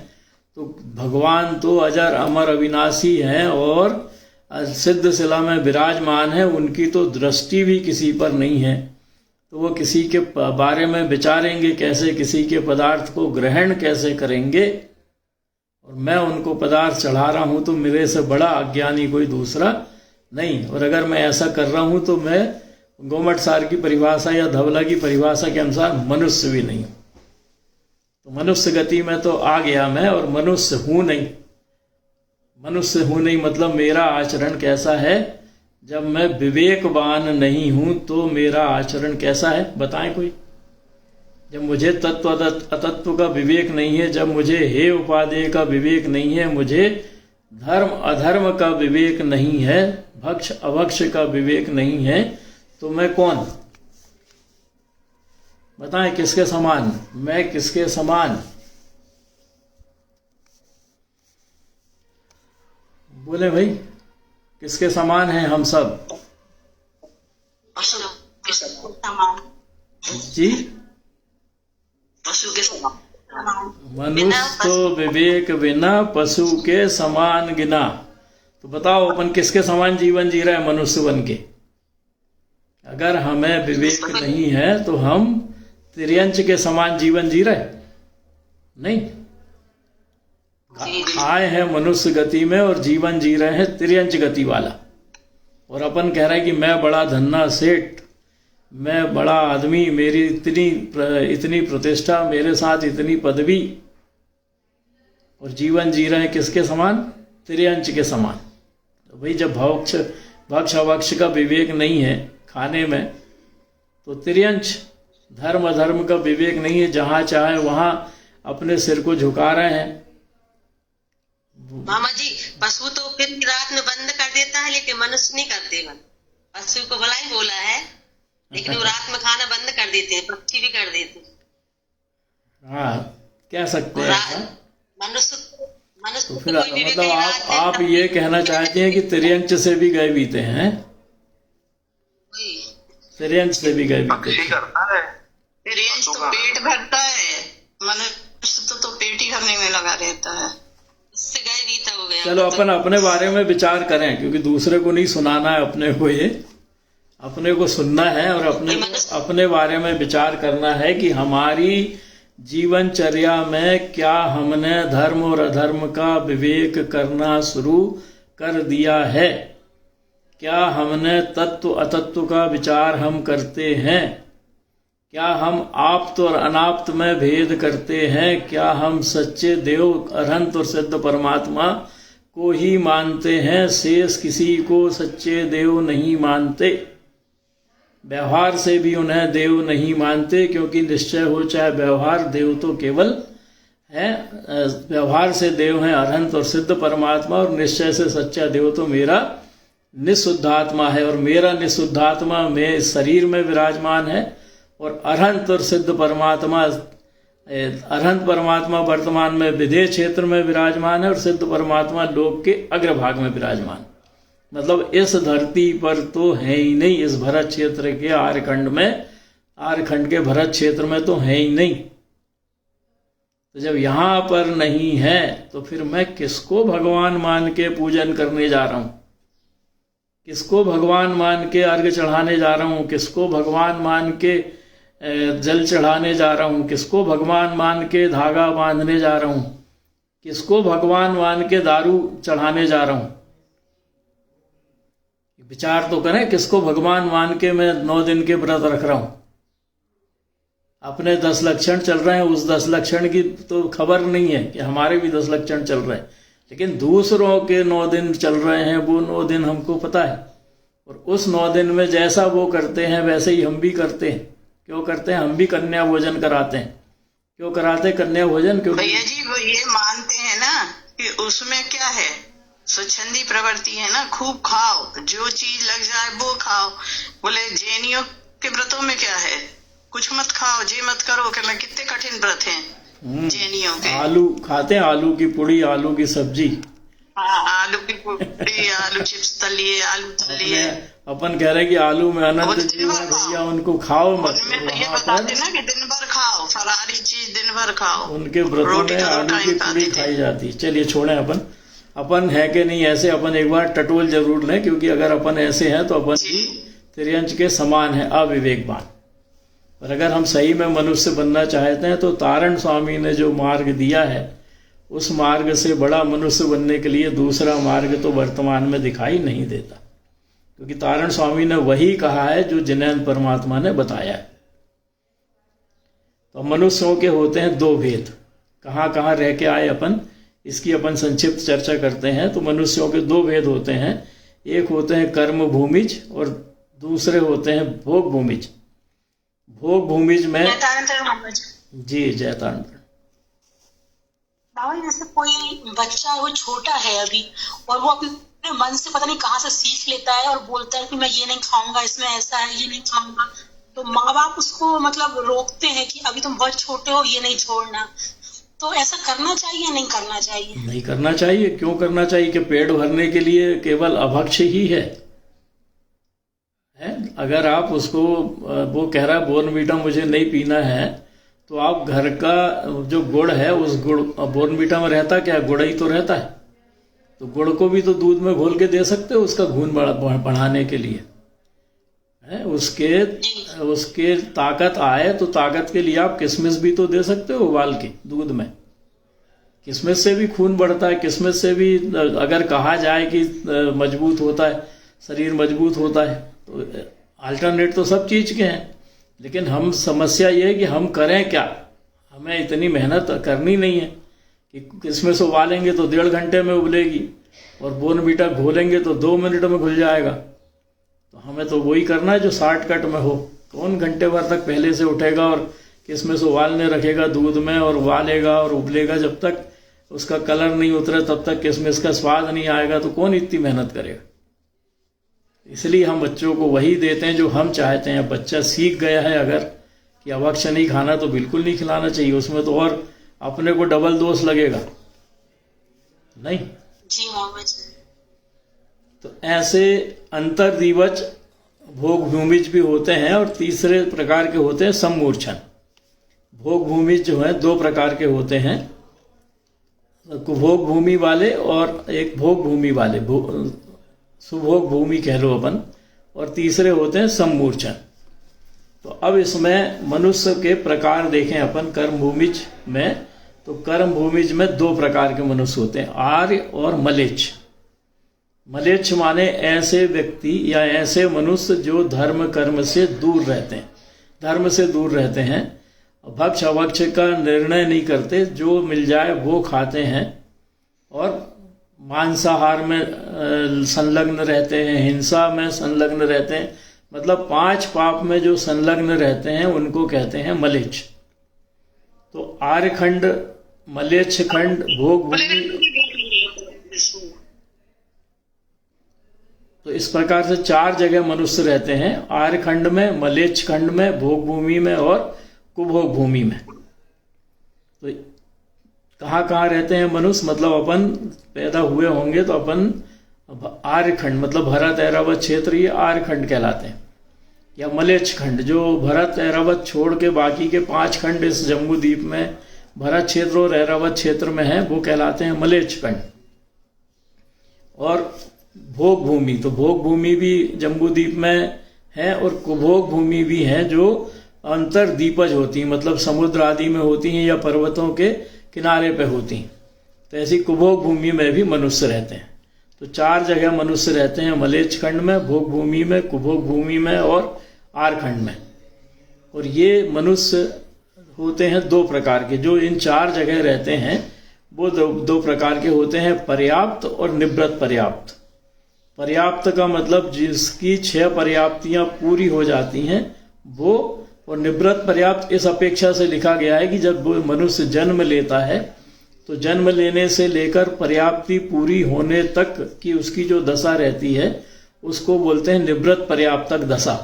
तो भगवान तो अजर अमर अविनाशी हैं और सिद्ध शिला में विराजमान है, उनकी तो दृष्टि भी किसी पर नहीं है। तो वो किसी के बारे में विचारेंगे कैसे, किसी के पदार्थ को ग्रहण कैसे करेंगे। और मैं उनको पदार्थ चढ़ा रहा हूं तो मेरे से बड़ा अज्ञानी कोई दूसरा नहीं। और अगर मैं ऐसा कर रहा हूं तो मैं गोमट सार की परिभाषा या धवला की परिभाषा के अनुसार मनुष्य भी नहीं हूं। तो मनुष्य गति में तो आ गया मैं, और मनुष्य हूं नहीं। मनुष्य हूं नहीं मतलब मेरा आचरण कैसा है? जब मैं विवेकवान नहीं हूं तो मेरा आचरण कैसा है बताएं कोई? जब मुझे तत्व अतत्व का विवेक नहीं है, जब मुझे हे उपादेय का विवेक नहीं है, मुझे धर्म अधर्म का विवेक नहीं है, भक्ष अभक्ष का विवेक नहीं है, तो मैं कौन? बताएं किसके समान? मैं किसके समान? बोले भाई, किसके समान हैं हम सब? जी, पशु के समान। मनुष्य तो विवेक बिना पशु के समान गिना। तो बताओ अपन किसके समान जीवन जी रहे हैं मनुष्य बन के? अगर हमें विवेक नहीं है तो हम तिर्यंच के समान जीवन जी रहे नहीं। आए हैं मनुष्य गति में और जीवन जी रहे हैं तिर्यंच गति वाला। और अपन कह रहे हैं कि मैं बड़ा धन्ना सेठ, मैं बड़ा आदमी, मेरी इतनी प्रतिष्ठा, मेरे साथ इतनी पदवी, और जीवन जी रहे हैं किसके समान? तिर्यंच के समान। तो भाई जब भक्ष अभक्ष का विवेक नहीं है खाने में, तो तिर्यंच धर्म अधर्म का विवेक नहीं है, जहां चाहे वहां अपने सिर को झुका रहे हैं। मामा जी, पशु तो फिर रात में बंद कर देता है, लेकिन मनुष्य नहीं करते बंद। पशु को भला ही बोला है, लेकिन वो रात में खाना बंद कर देते हैं, पक्षी भी कर देते हैं। हाँ, कह सकते हैं। मनुष्य तो फिर मतलब आप ये कहना चाहते हैं कि तिर्यंच से भी गए बीते हैं? तिर्यंच से भी गए बीते करता है। तिर्यंच तो पेट भरता है, मनुष्य तो पेट ही भरने में लगा रहता है। उससे गए बीता हो गया। चलो अपन अपने बारे में विचार करें, क्योंकि दूसरे को नहीं सुनाना है, अपने को ये अपने को सुनना है और अपने बारे में विचार करना है कि हमारी जीवनचर्या में क्या हमने धर्म और अधर्म का विवेक करना शुरू कर दिया है? क्या हमने तत्व अतत्व का विचार हम करते हैं? क्या हम आप्त और अनाप्त में भेद करते हैं? क्या हम सच्चे देव अरहंत और सिद्ध परमात्मा को ही मानते हैं, शेष किसी को सच्चे देव नहीं मानते? व्यवहार से भी उन्हें देव नहीं मानते, क्योंकि निश्चय हो चाहे व्यवहार, देव तो केवल है, व्यवहार से देव हैं अरहंत और सिद्ध परमात्मा, और निश्चय से सच्चा देव तो मेरा निशुद्धात्मा है। और मेरा निशुद्धात्मा में शरीर में विराजमान है, और अरहंत और सिद्ध परमात्मा, अरहंत परमात्मा वर्तमान में विदेह क्षेत्र में विराजमान है, और सिद्ध परमात्मा लोक के अग्रभाग में विराजमान। मतलब इस धरती पर तो है ही नहीं, इस भरत क्षेत्र के आर्यखंड के भरत क्षेत्र में तो है ही नहीं। तो जब यहां पर नहीं है तो फिर मैं किसको भगवान मान के पूजन करने जा रहा हूं? किसको भगवान मान के अर्घ्य चढ़ाने जा रहा हूं? किसको भगवान मान के जल चढ़ाने जा रहा हूं? किसको भगवान मान के धागा बांधने जा रहा हूं? किसको भगवान मान के दारू चढ़ाने जा रहा हूं? विचार तो करें, किसको भगवान मान के मैं 9 दिन के व्रत रख रहा हूं? अपने 10 लक्षण चल रहे हैं, उस 10 लक्षण की तो खबर नहीं है कि हमारे भी 10 लक्षण चल रहे हैं, लेकिन दूसरों के 9 दिन चल रहे हैं, वो 9 दिन हमको पता है। और उस 9 दिन में जैसा वो करते हैं वैसे ही हम भी करते हैं। क्यों करते हैं? हम भी कन्या भोजन कराते हैं। क्यों कराते कन्या भोजन? क्योंकि भैया जी वो ये मानते हैं ना कि उसमें क्या है, स्वच्छंदी प्रवृत्ति है ना, खूब खाओ, जो चीज लग जाए वो खाओ। बोले जैनियों के व्रतों में क्या है, कुछ मत खाओ, जे मत करो, कि मैं कितने कठिन व्रत हैं जैनियों के। आलू खाते हैं, आलू की पुड़ी, आलू की सब्जी, आलू की पुड़ी, आलू चिप्स तलिए, आलू तलिए। अपन कह रहे हैं कि आलू में अनंत जीव है भैया, उनको खाओ मत। ये बताते ना कि दिन भर खाओ, फरारी चीज दिन भर खाओ। उनके व्रतों में आलू की पुड़ी खाई जाती। चलिए छोड़े, अपन है कि नहीं ऐसे, अपन एक बार टटोल जरूर लें, क्योंकि अगर अपन ऐसे हैं तो अपन भी तिर्यंच के समान है, अविवेकवान। और अगर हम सही में मनुष्य बनना चाहते हैं तो तारण स्वामी ने जो मार्ग दिया है उस मार्ग से बड़ा मनुष्य बनने के लिए दूसरा मार्ग तो वर्तमान में दिखाई नहीं देता, क्योंकि तारण स्वामी ने वही कहा है जो जिनैन परमात्मा ने बताया है। तो मनुष्यों के होते हैं दो भेद। कहाँ कहाँ रह के आए अपन, इसकी अपन संक्षिप्त चर्चा करते हैं। तो मनुष्यों के दो भेद होते हैं, एक होते हैं कर्म भूमिज और दूसरे होते हैं भोग भूमिज। भोग भूमिज में जी जयतारण बाबा, जैसे कोई बच्चा वो छोटा है अभी और वो अपने मन से पता नहीं कहाँ से सीख लेता है और बोलता है कि मैं ये नहीं खाऊंगा, इसमें ऐसा है, ये नहीं खाऊंगा, तो माँ बाप उसको मतलब रोकते हैं कि अभी तुम बहुत छोटे हो, ये नहीं छोड़ना। तो ऐसा करना चाहिए नहीं करना चाहिए? नहीं करना चाहिए। क्यों करना चाहिए? कि पेट भरने के लिए केवल अभक्ष्य ही है? अगर आप उसको, वो कह रहा है बोर्नवीटा मुझे नहीं पीना है, तो आप घर का जो गुड़ है उस गुड़, बोर्नवीटा में रहता क्या, गुड़ ही तो रहता है, तो गुड़ को भी तो दूध में घोल के दे सकते हो उसका घून बढ़ाने के लिए है। उसके ताकत आए तो ताकत के लिए आप किशमिश भी तो दे सकते हो उबाल के दूध में। किशमिश से भी खून बढ़ता है, किशमिश से भी अगर कहा जाए कि मजबूत होता है, शरीर मजबूत होता है, तो अल्टरनेट तो सब चीज के हैं। लेकिन हम समस्या ये है कि हम करें क्या, हमें इतनी मेहनत करनी नहीं है कि किशमिश उबालेंगे तो 1.5 घंटे में उबलेगी और बोर्नवीटा घोलेंगे तो 2 मिनट में घुल जाएगा। तो हमें तो वही करना है जो शॉर्टकट में हो। कौन घंटे भर तक पहले से उठेगा और किशमिश उबालने रखेगा दूध में और उबालेगा और उबलेगा, जब तक उसका कलर नहीं उतरे तब तक किशमिश का स्वाद नहीं आएगा, तो कौन इतनी मेहनत करेगा। इसलिए हम बच्चों को वही देते हैं जो हम चाहते हैं। बच्चा सीख गया है अगर कि अभक्ष्य नहीं खाना, तो बिल्कुल नहीं खिलाना चाहिए। उसमें तो और अपने को डबल दोष लगेगा नहीं जी मामा जी। तो ऐसे अंतर्दीवच भोग भूमिज भी होते हैं और तीसरे प्रकार के होते हैं सम्मूर्छन। भोग भूमिज जो है 2 प्रकार के होते हैं, कुभोग भूमि वाले और एक भोग भूमि वाले, सुभोग भूमि कह लो अपन, और तीसरे होते हैं सम्मूर्छन। तो अब इसमें मनुष्य के प्रकार देखें अपन कर्म भूमिज में, तो कर्म भूमिज में 2 प्रकार के मनुष्य होते हैं, आर्य और मलेच्छ। मलेच्छ माने ऐसे व्यक्ति या ऐसे मनुष्य जो धर्म कर्म से दूर रहते हैं, धर्म से दूर रहते हैं, भक्ष अभक्ष का निर्णय नहीं करते, जो मिल जाए वो खाते हैं और मांसाहार में संलग्न रहते हैं, हिंसा में संलग्न रहते हैं, मतलब 5 पाप में जो संलग्न रहते हैं उनको कहते हैं मलेच्छ। तो आर्यखंड, मलेच्छ खंड, भोग भूमि, तो इस प्रकार से 4 जगह मनुष्य रहते हैं, आर्यखंड में, मलेच्छ खंड में, भोग भूमि में और कुभोग भूमि में। तो कहाँ कहाँ रहते हैं मनुष्य, मतलब अपन पैदा हुए होंगे तो अपन आर्यखंड मतलब भरत ऐरावत क्षेत्र, ये आर्यखंड कहलाते हैं, या मलेच्छ खंड जो भरत ऐरावत छोड़ के बाकी के 5 खंड इस जम्बू द्वीप में भरत क्षेत्र और ऐरावत क्षेत्र में है, वो कहलाते हैं मलेच्छ खंड। और भोग भूमि, तो भोग भूमि भी जम्बू द्वीप में है और कुभोग भूमि भी है जो अंतर्दीपज होती हैं, मतलब समुद्र आदि में होती हैं या पर्वतों के किनारे पे होती हैं। तो ऐसी कुभोग भूमि में भी मनुष्य रहते हैं। तो 4 जगह मनुष्य रहते हैं, मलेच्छ खंड में, भोग भूमि में, कुभोग भूमि में और आर्यखंड में। और ये मनुष्य होते हैं 2 प्रकार के, जो इन 4 जगह रहते हैं वो 2 प्रकार के होते हैं, पर्याप्त और निवृत्त पर्याप्त। पर्याप्त का मतलब जिसकी 6 पर्याप्तियां पूरी हो जाती हैं वो, और निवृत्त पर्याप्त इस अपेक्षा से लिखा गया है कि जब वो मनुष्य जन्म लेता है तो जन्म लेने से लेकर पर्याप्ति पूरी होने तक की उसकी जो दशा रहती है उसको बोलते हैं निवृत्त पर्याप्तक दशा।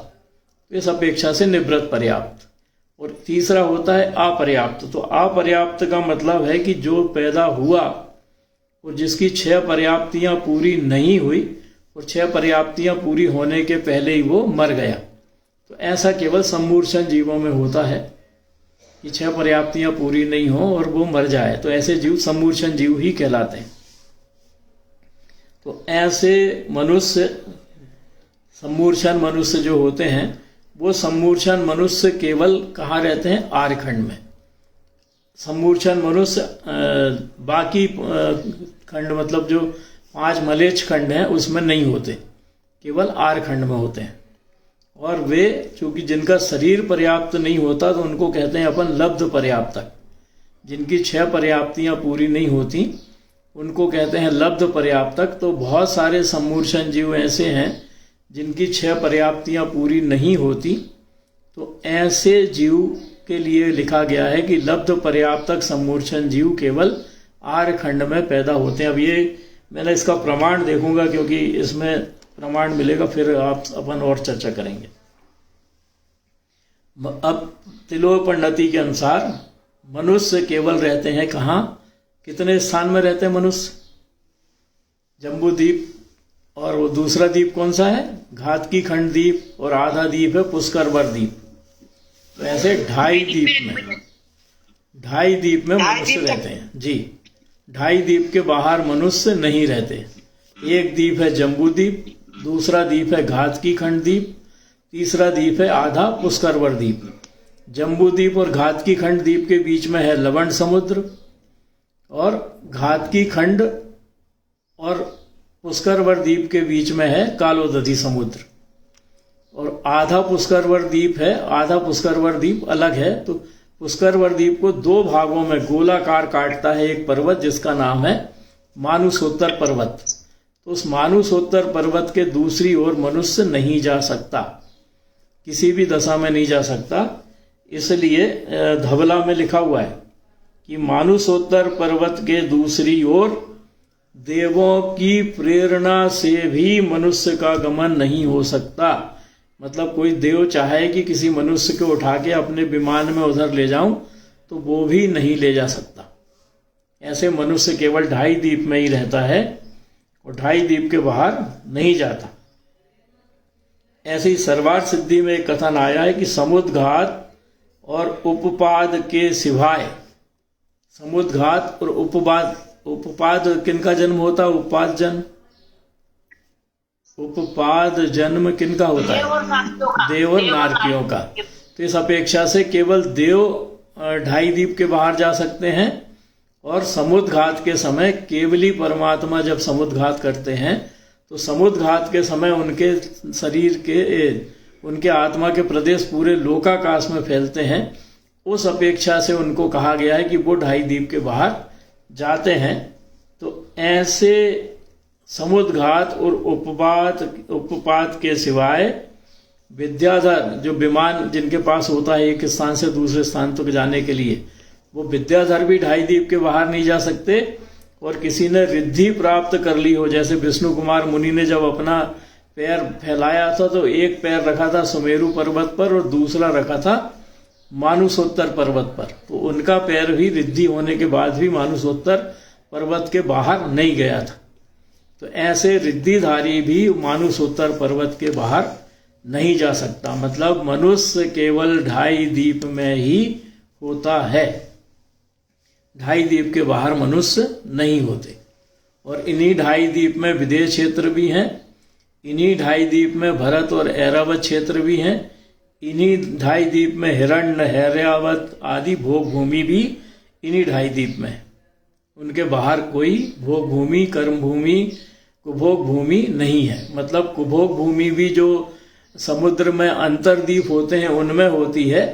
इस अपेक्षा से निवृत्त पर्याप्त। और तीसरा होता है अपर्याप्त। तो अपर्याप्त का मतलब है कि जो पैदा हुआ और जिसकी 6 पर्याप्तियां पूरी नहीं हुई और 6 पर्याप्तियां पूरी होने के पहले ही वो मर गया। तो ऐसा केवल सम्मूर्छन जीवों में होता है कि 6 पर्याप्तियां पूरी नहीं हो और वो मर जाए, तो ऐसे जीव सम्मूर्छन जीव ही कहलाते हैं। तो ऐसे मनुष्य, सम्मूर्छन मनुष्य जो होते हैं वो सम्मूर्छन मनुष्य केवल कहाँ रहते हैं, आर्यखंड में। सम्मूर्छन मनुष्य बाकी खंड मतलब जो 5 मलेच्छ खंड हैं उसमें नहीं होते, केवल आर्य खंड में होते हैं। और वे चूंकि जिनका शरीर पर्याप्त नहीं होता तो उनको कहते हैं अपन लब्ध पर्याप्तक। जिनकी 6 पर्याप्तियां पूरी नहीं होती उनको कहते हैं लब्ध पर्याप्तक। तो बहुत सारे सम्मूर्छन जीव ऐसे हैं जिनकी 6 पर्याप्तियां पूरी नहीं होती, तो ऐसे जीव के लिए लिखा गया है कि लब्ध पर्याप्तक सम्मूर्छन जीव केवल आर्य खंड में पैदा होते हैं। अब ये मैंने इसका प्रमाण देखूंगा, क्योंकि इसमें प्रमाण मिलेगा, फिर आप अपन और चर्चा करेंगे। अब तिलोपन्नति के अनुसार मनुष्य केवल रहते हैं कहाँ, कितने स्थान में रहते हैं मनुष्य? जम्बू द्वीप, और वो दूसरा द्वीप कौन सा है? घातकी खंड द्वीप, और आधा द्वीप है पुष्करवर द्वीप। तो ऐसे 2.5 द्वीप में मनुष्य रहते हैं जी। 2.5 द्वीप के बाहर मनुष्य नहीं रहते। एक द्वीप है जम्बू द्वीप, दूसरा द्वीप है घातकी खंड द्वीप, तीसरा द्वीप है आधा पुष्करवर द्वीप। जम्बू द्वीप और घातकी खंड द्वीप के बीच में है लवण समुद्र, और घातकी खंड और पुष्करवर द्वीप के बीच में है कालोदधी समुद्र। और आधा पुष्करवर द्वीप है, आधा पुष्करवर द्वीप अलग है। तो पुष्करवर द्वीप को 2 भागों में गोलाकार काटता है एक पर्वत, जिसका नाम है मानुसोत्तर पर्वत। तो उस मानुसोत्तर पर्वत के दूसरी ओर मनुष्य नहीं जा सकता, किसी भी दशा में नहीं जा सकता। इसलिए धवला में लिखा हुआ है कि मानुसोत्तर पर्वत के दूसरी ओर देवों की प्रेरणा से भी मनुष्य का गमन नहीं हो सकता। मतलब कोई देव चाहे कि किसी मनुष्य को उठा के अपने विमान में उधर ले जाऊं, तो वो भी नहीं ले जा सकता। ऐसे मनुष्य केवल 2.5 द्वीप में ही रहता है और 2.5 द्वीप के बाहर नहीं जाता। ऐसे ही सर्वार्थ सिद्धि में एक कथन आया है कि समुद्घात और उपपाद के सिवाय, समुद्घात और उपपाद किनका जन्म होता है? उपपाद जन्म, उपपाद जन्म किनका होता है? देव और नारकियों का। तो इस अपेक्षा से केवल देव 2.5 द्वीप के बाहर जा सकते हैं, और समुद्घात के समय केवली परमात्मा जब समुद्घात करते हैं तो समुद्घात के समय उनके शरीर के, उनके आत्मा के प्रदेश पूरे लोकाकाश में फैलते हैं। उस अपेक्षा से उनको कहा गया है कि वो 2.5 द्वीप के बाहर जाते हैं। तो ऐसे समुद्घात और उपपात के सिवाय विद्याधर, जो विमान जिनके पास होता है एक स्थान से दूसरे स्थान तक जाने के लिए, वो विद्याधर भी 2.5 द्वीप के बाहर नहीं जा सकते। और किसी ने रिद्धि प्राप्त कर ली हो, जैसे विष्णु कुमार मुनि ने जब अपना पैर फैलाया था तो एक पैर रखा था सुमेरु पर्वत पर और दूसरा रखा था मानुसोत्तर पर्वत पर, तो उनका पैर भी रिद्धि होने के बाद भी मानुसोत्तर पर्वत के बाहर नहीं गया था। तो ऐसे रिद्धिधारी भी मानुसोत्तर पर्वत के बाहर नहीं जा सकता। मतलब मनुष्य केवल 2.5 द्वीप में ही होता है, 2.5 द्वीप के बाहर मनुष्य नहीं होते। और इन्हीं 2.5 द्वीप में विदेश क्षेत्र भी हैं, इन्हीं 2.5 द्वीप में भरत और ऐरावत क्षेत्र भी हैं, इन्हीं 2.5 द्वीप में हिरण्य, हैर्यावत आदि भोग भूमि भी इन्हीं 2.5 द्वीप में। उनके बाहर कोई भोग भूमि, कर्म भूमि, कुभोग भूमि नहीं है। मतलब कुभोग भूमि भी जो समुद्र में अंतर्द्वीप होते हैं उनमें होती है,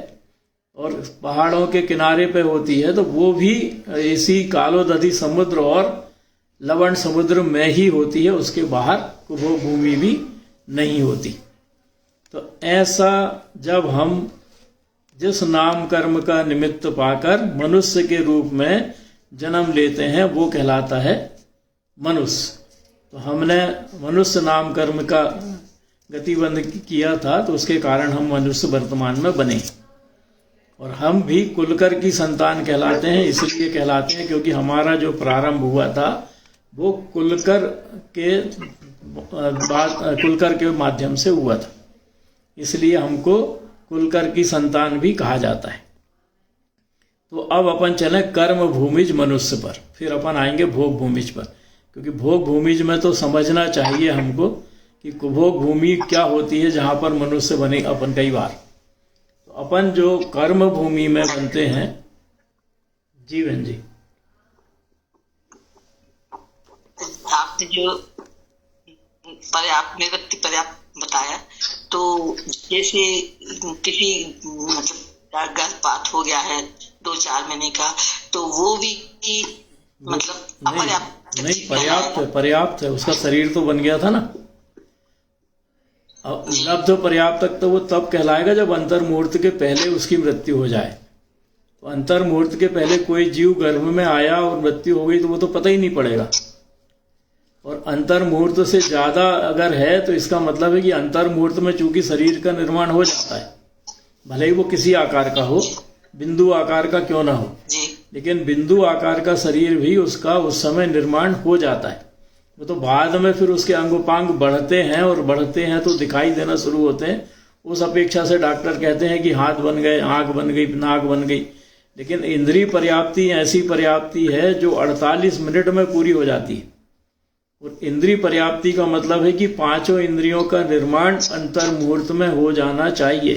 और पहाड़ों के किनारे पे होती है, तो वो भी इसी कालोदधी समुद्र और लवण समुद्र में ही होती है, उसके बाहर कुभोग भूमि भी नहीं होती। तो ऐसा जब हम जिस नाम कर्म का निमित्त पाकर मनुष्य के रूप में जन्म लेते हैं वो कहलाता है मनुष्य। तो हमने मनुष्य नाम कर्म का गतिबंध किया था, तो उसके कारण हम मनुष्य वर्तमान में बने। और हम भी कुलकर की संतान कहलाते हैं। इसलिए कहलाते हैं क्योंकि हमारा जो प्रारंभ हुआ था वो कुलकर के माध्यम से हुआ था, इसलिए हमको कुलकर की संतान भी कहा जाता है। तो अब अपन चले कर्म भूमिज मनुष्य पर, फिर अपन आएंगे भोग भूमिज पर, क्योंकि भोग भूमिज में तो समझना चाहिए हमको कि कुभोग भूमि क्या होती है जहां पर मनुष्य बने अपन कई बार। तो अपन जो कर्म भूमि में बनते हैं जी बहन जी। आपने जो पर्याप्त निवृत्ति पर्याप्त बताया, तो जैसे किसी मतलब गर्भपात हो गया है 2-4 महीने का, तो वो भी मतलब अपर्याप्त? नहीं, पर्याप्त है, पर्याप्त है। उसका शरीर तो बन गया था ना। अब लब्ध पर्याप्त तक तो वो तब कहलाएगा जब अंतर मुहूर्त के पहले उसकी मृत्यु हो जाए। तो अंतर मुहूर्त के पहले कोई जीव गर्भ में आया और मृत्यु हो गई तो वो तो पता ही नहीं पड़ेगा। और अंतर मुहूर्त से ज्यादा अगर है तो इसका मतलब है कि अंतर मुहूर्त में चूंकि शरीर का निर्माण हो जाता है, भले ही वो किसी आकार का हो, बिंदु आकार का क्यों ना हो, लेकिन बिंदु आकार का शरीर भी उसका उस समय निर्माण हो जाता है। वो तो बाद में फिर उसके अंगोपांग बढ़ते हैं और बढ़ते हैं तो दिखाई देना शुरू होते हैं। उस अपेक्षा से डॉक्टर कहते हैं कि हाथ बन गए, आंख बन गई, नाक बन गई। लेकिन इंद्रिय पर्याप्ति ऐसी पर्याप्ति है जो 48 मिनट में पूरी हो जाती है। और इंद्रिय पर्याप्ति का मतलब है कि 5 इंद्रियों का निर्माण अंतर मुहूर्त में हो जाना चाहिए।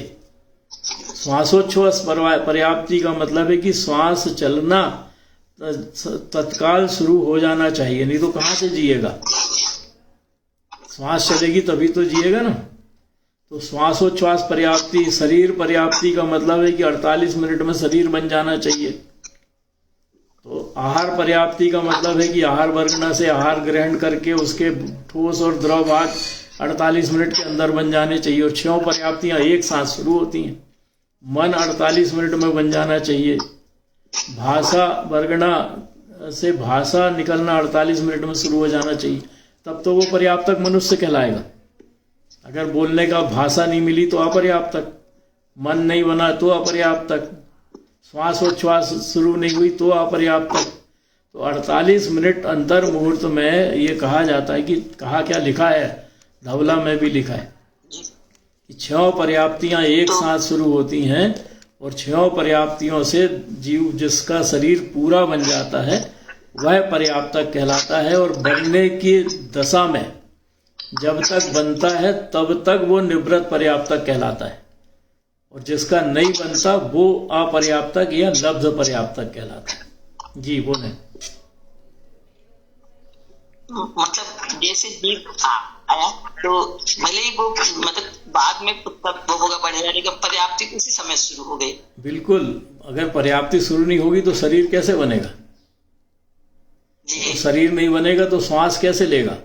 श्वासोच्छ्वास पर्याप्ति का मतलब है कि श्वास चलना तत्काल शुरू हो जाना चाहिए, नहीं तो कहाँ से जिएगा। श्वास चलेगी तभी तो जिएगा ना। तो श्वासोच्छ्वास पर्याप्ति, शरीर पर्याप्ति का मतलब है कि 48 मिनट में शरीर बन जाना चाहिए। तो आहार पर्याप्ति का मतलब है कि आहार वर्गना से आहार ग्रहण करके उसके ठोस और द्रव भाग 48 मिनट के अंदर बन जाने चाहिए। और 6 पर्याप्तियां एक साथ शुरू होती हैं। मन 48 मिनट में बन जाना चाहिए। भाषा वर्गना से भाषा निकलना 48 मिनट में शुरू हो जाना चाहिए, तब तो वो पर्याप्तक मनुष्य कहलाएगा। अगर बोलने का भाषा नहीं मिली तो अपर्याप्तक, मन नहीं बना तो अपर्याप्तक, श्वासोच्छ्वास शुरू नहीं हुई तो अपर्याप्तक। तो 48 मिनट अंतर मुहूर्त में ये कहा जाता है कि कहा क्या लिखा है, धवला में भी लिखा है कि 6 पर्याप्तियां एक साथ शुरू होती हैं और 6 पर्याप्तियों से जीव जिसका शरीर पूरा बन जाता है वह पर्याप्तक कहलाता है। और बनने की दशा में जब तक बनता है तब तक वो निवृत्त पर्याप्तक कहलाता है। और जिसका नहीं बनता वो अपर्याप्तक या लब्ध पर्याप्तक कहलाता है। जी बोले। मतलब जैसे जीव आया तो भले ही वो मतलब बाद में वो होगा बढ़ेगा, लेकिन पर्याप्ति उसी समय शुरू हो गई। बिल्कुल, अगर पर्याप्ति शुरू नहीं होगी तो शरीर कैसे बनेगा। तो शरीर नहीं बनेगा तो श्वास कैसे लेगा,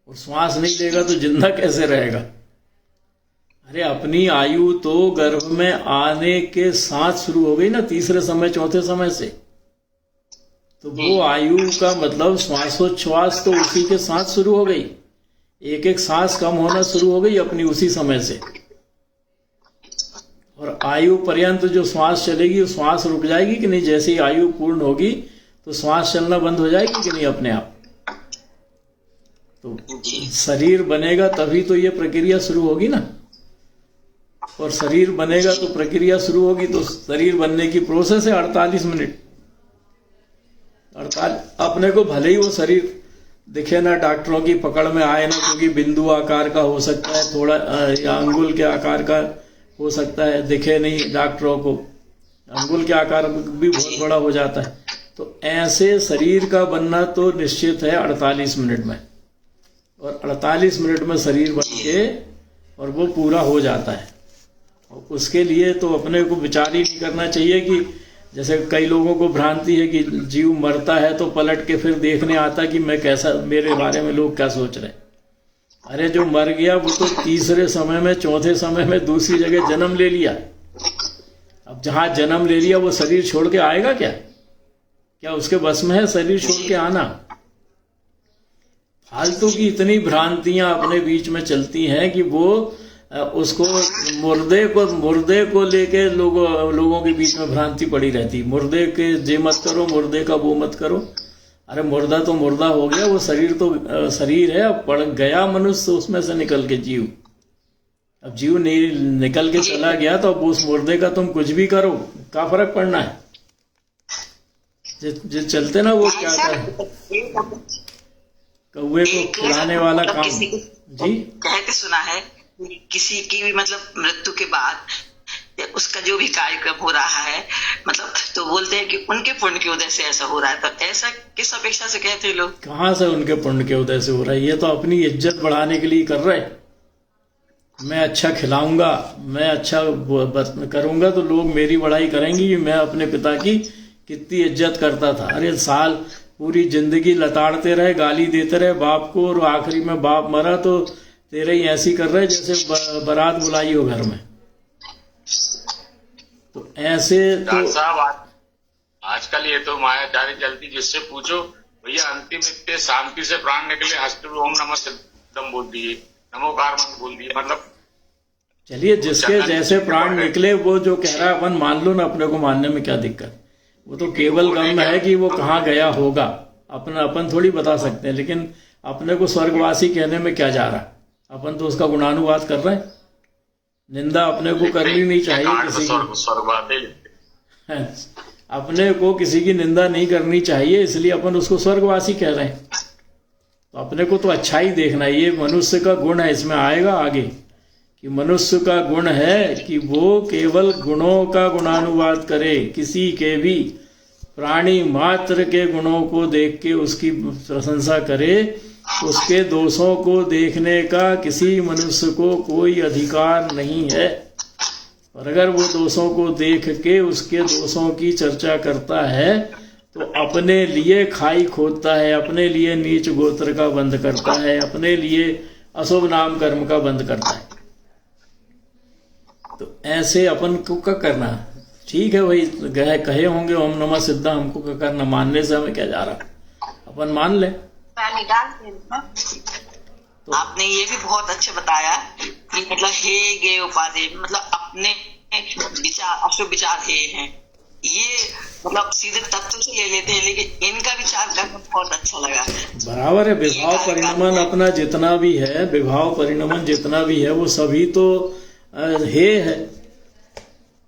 और श्वास नहीं लेगा तो जिंदा कैसे रहेगा। अरे अपनी आयु तो गर्भ में आने के साथ शुरू हो गई ना, तीसरे समय चौथे समय से। तो वो आयु का मतलब श्वासोच्छ्वास तो उसी के साथ शुरू हो गई। एक एक सांस कम होना शुरू हो गई अपनी उसी समय से। और आयु पर्यंत जो श्वास चलेगी श्वास रुक जाएगी कि नहीं, जैसे ही आयु पूर्ण होगी तो श्वास चलना बंद हो जाएगी कि नहीं अपने आप। तो शरीर बनेगा तभी तो ये प्रक्रिया शुरू होगी ना। और शरीर बनेगा तो प्रक्रिया शुरू होगी। तो शरीर बनने की प्रोसेस है 48 मिनट। 48 अपने को भले ही वो शरीर दिखे ना, डॉक्टरों की पकड़ में आए ना, क्योंकि बिंदु आकार का हो सकता है थोड़ा, या अंगुल के आकार का हो सकता है, दिखे नहीं डॉक्टरों को, अंगुल के आकार भी बहुत बड़ा हो जाता है। तो ऐसे शरीर का बनना तो निश्चित है 48 मिनट में। और 48 मिनट में शरीर बन के और वो पूरा हो जाता है। और उसके लिए तो अपने को विचार ही नहीं करना चाहिए कि जैसे कई लोगों को भ्रांति है कि जीव मरता है तो पलट के फिर देखने आता कि मैं कैसा, मेरे बारे में लोग क्या सोच रहे। अरे जो मर गया वो तो तीसरे समय में, चौथे समय में दूसरी जगह जन्म ले लिया। अब जहां जन्म ले लिया वो शरीर छोड़ के आएगा क्या? क्या उसके बस में है शरीर छोड़ के आना? फालतू की इतनी भ्रांतियां अपने बीच में चलती हैं कि वो उसको मुर्दे को लेके लोगों के बीच में भ्रांति पड़ी रहती। मुर्दे के ये मत करो, मुर्दे का वो मत करो। अरे मुर्दा तो मुर्दा हो गया, वो शरीर तो शरीर है, अब पड़ गया मनुष्य उसमें से निकल के जीव। अब जीव निकल के चला गया तो अब उस मुर्दे का तुम कुछ भी करो, क्या फर्क पड़ना है। जो चलते ना वो क्या कौवे को खिलाने वाला काम। जी कह के सुना है किसी की भी मतलब मृत्यु के बाद या उसका जो भी कार्यक्रम हो रहा है, मतलब तो बोलते हैं कि उनके पुण्य की उदय से ऐसा हो रहा है। तो ऐसा किस अपेक्षा से कहते हैं लोग? कहाँ से उनके पुण्य के उदय से हो रहा है? ये तो अपनी इज्जत बढ़ाने के लिए कर रहे। मैं अच्छा खिलाऊंगा, मैं अच्छा करूंगा तो लोग मेरी बड़ाई करेंगे कि मैं अपने पिता की कितनी इज्जत करता था। अरे साल पूरी जिंदगी लताड़ते रहे, गाली देते रहे बाप को, और आखिरी में बाप मरा तो तेरे ही ऐसी कर रहे जैसे बारात बुलाई हो घर में। तो ऐसे तो साहब आजकल ये तो मायाजारी चलती, जिससे पूछो भैया अंतिम इतने शांति से प्राण निकले, हंसते हुए ओम नमः सिद्धम बोल दिए, नमोकार मंत्र बोल दिए। मतलब चलिए जिसके जैसे प्राण निकले वो जो कह रहा है अपन मान लो ना, अपने को मानने में क्या दिक्कत? वो तो केवल गम है कि वो कहाँ गया होगा, अपन थोड़ी बता सकते हैं। लेकिन अपने को स्वर्गवासी कहने में क्या जा रहा? अपन तो उसका गुणानुवाद कर रहे हैं। निंदा अपने को करनी नहीं चाहिए किसी की, अपने को किसी की निंदा नहीं करनी चाहिए, इसलिए अपन उसको स्वर्गवासी कह रहे हैं। तो अपने को तो अच्छा ही देखना है। ये मनुष्य का गुण है, इसमें आएगा आगे कि मनुष्य का गुण है कि वो केवल गुणों का गुणानुवाद करे, किसी के भी प्राणी मात्र के गुणों को देख के उसकी प्रशंसा करे। उसके दोषों को देखने का किसी मनुष्य को कोई अधिकार नहीं है। और अगर वो दोषों को देख के उसके दोषों की चर्चा करता है तो अपने लिए खाई खोदता है, अपने लिए नीच गोत्र का बंद करता है, अपने लिए अशुभ नाम कर्म का बंद करता है। तो ऐसे अपन को क्या करना? ठीक है वही कहे होंगे ओम नमः सिद्धा, हमको क्या करना? मानने से हमें क्या जा रहा? अपन मान ले। तो आपने ये भी बहुत अच्छा बताया कि मतलब हे गे उपाधि, मतलब अपने विचार अशुभ विचार हे हैं, ये मतलब सीधे तत्व से ले लेते हैं, लेकिन इनका विचार करना बहुत अच्छा लगा। बराबर है। विभाव परिणमन अपना जितना भी है, विभाव परिणमन जितना भी है वो सभी तो हे है।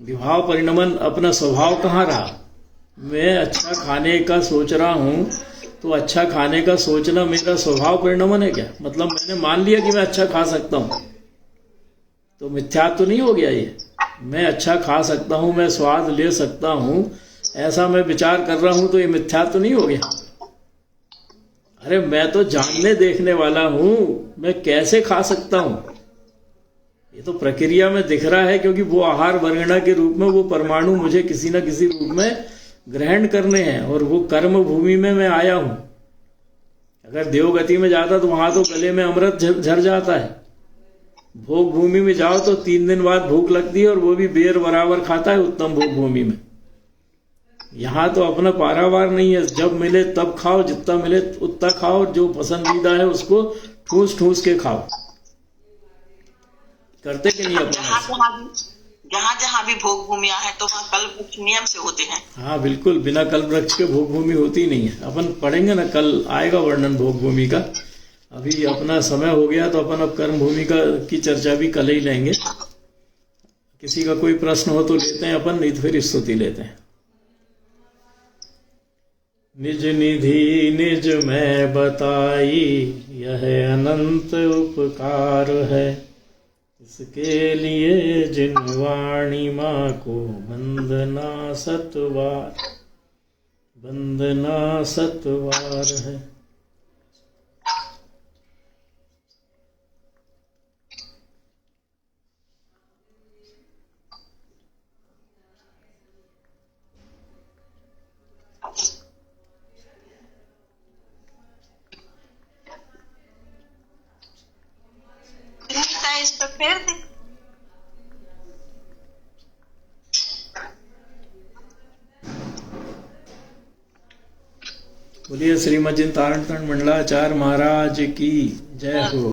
विभाव परिणमन अपना स्वभाव कहाँ रहा? मैं अच्छा खाने का सोच रहा हूँ तो अच्छा खाने का सोचना मेरा स्वभाव परिणमन है क्या? मतलब मैंने मान लिया कि मैं अच्छा खा सकता हूँ तो मिथ्या तो नहीं हो गया ये? मैं अच्छा खा सकता हूँ, मैं स्वाद ले सकता हूँ, ऐसा मैं विचार कर रहा हूँ तो ये मिथ्या तो नहीं हो गया? अरे मैं तो जानने देखने वाला हूँ, मैं कैसे खा सकता हूँ ये तो प्रक्रिया में दिख रहा है, क्योंकि वो आहार वर्गणा के रूप में वो परमाणु मुझे किसी न किसी रूप में ग्रहण करने हैं, और वो कर्म भूमि में मैं आया हूं। अगर देवगति में जाता तो वहां तो गले में अमृत झर जाता है। भोग भूमि में जाओ तो 3 दिन बाद भूख लगती है, और वो भी बेर बराबर खाता है उत्तम भोग भूमि में। यहाँ तो अपना पारावार नहीं है, जब मिले तब खाओ, जितना मिले उतना खाओ, जो पसंदीदा है उसको ठूस ठूस के खाओ। करते कि नहीं अपन? जहाँ जहाँ भी भोग भूमिया है तो वहाँ कल्प वृक्ष नियम से होते हैं। हाँ बिल्कुल, बिना कल्प वृक्ष के भोग भूमि होती नहीं है। अपन पढ़ेंगे ना, कल आएगा वर्णन भोग भूमि का। अभी अपना समय हो गया तो अपन अब कर्म भूमि की चर्चा भी कल ही लेंगे। किसी का कोई प्रश्न हो तो लेते हैं अपन, नहीं तो फिर स्तुति लेते हैं। निज निधि निज में बताई, यह अनंत उपकार है। इसके लिए जिन वाणी माँ को वंदना सतवार, वंदना सतवार है। इस पर फेर दे। बोलिए श्रीमद जिन तारण मंडलाचार्य महाराज की जय हो।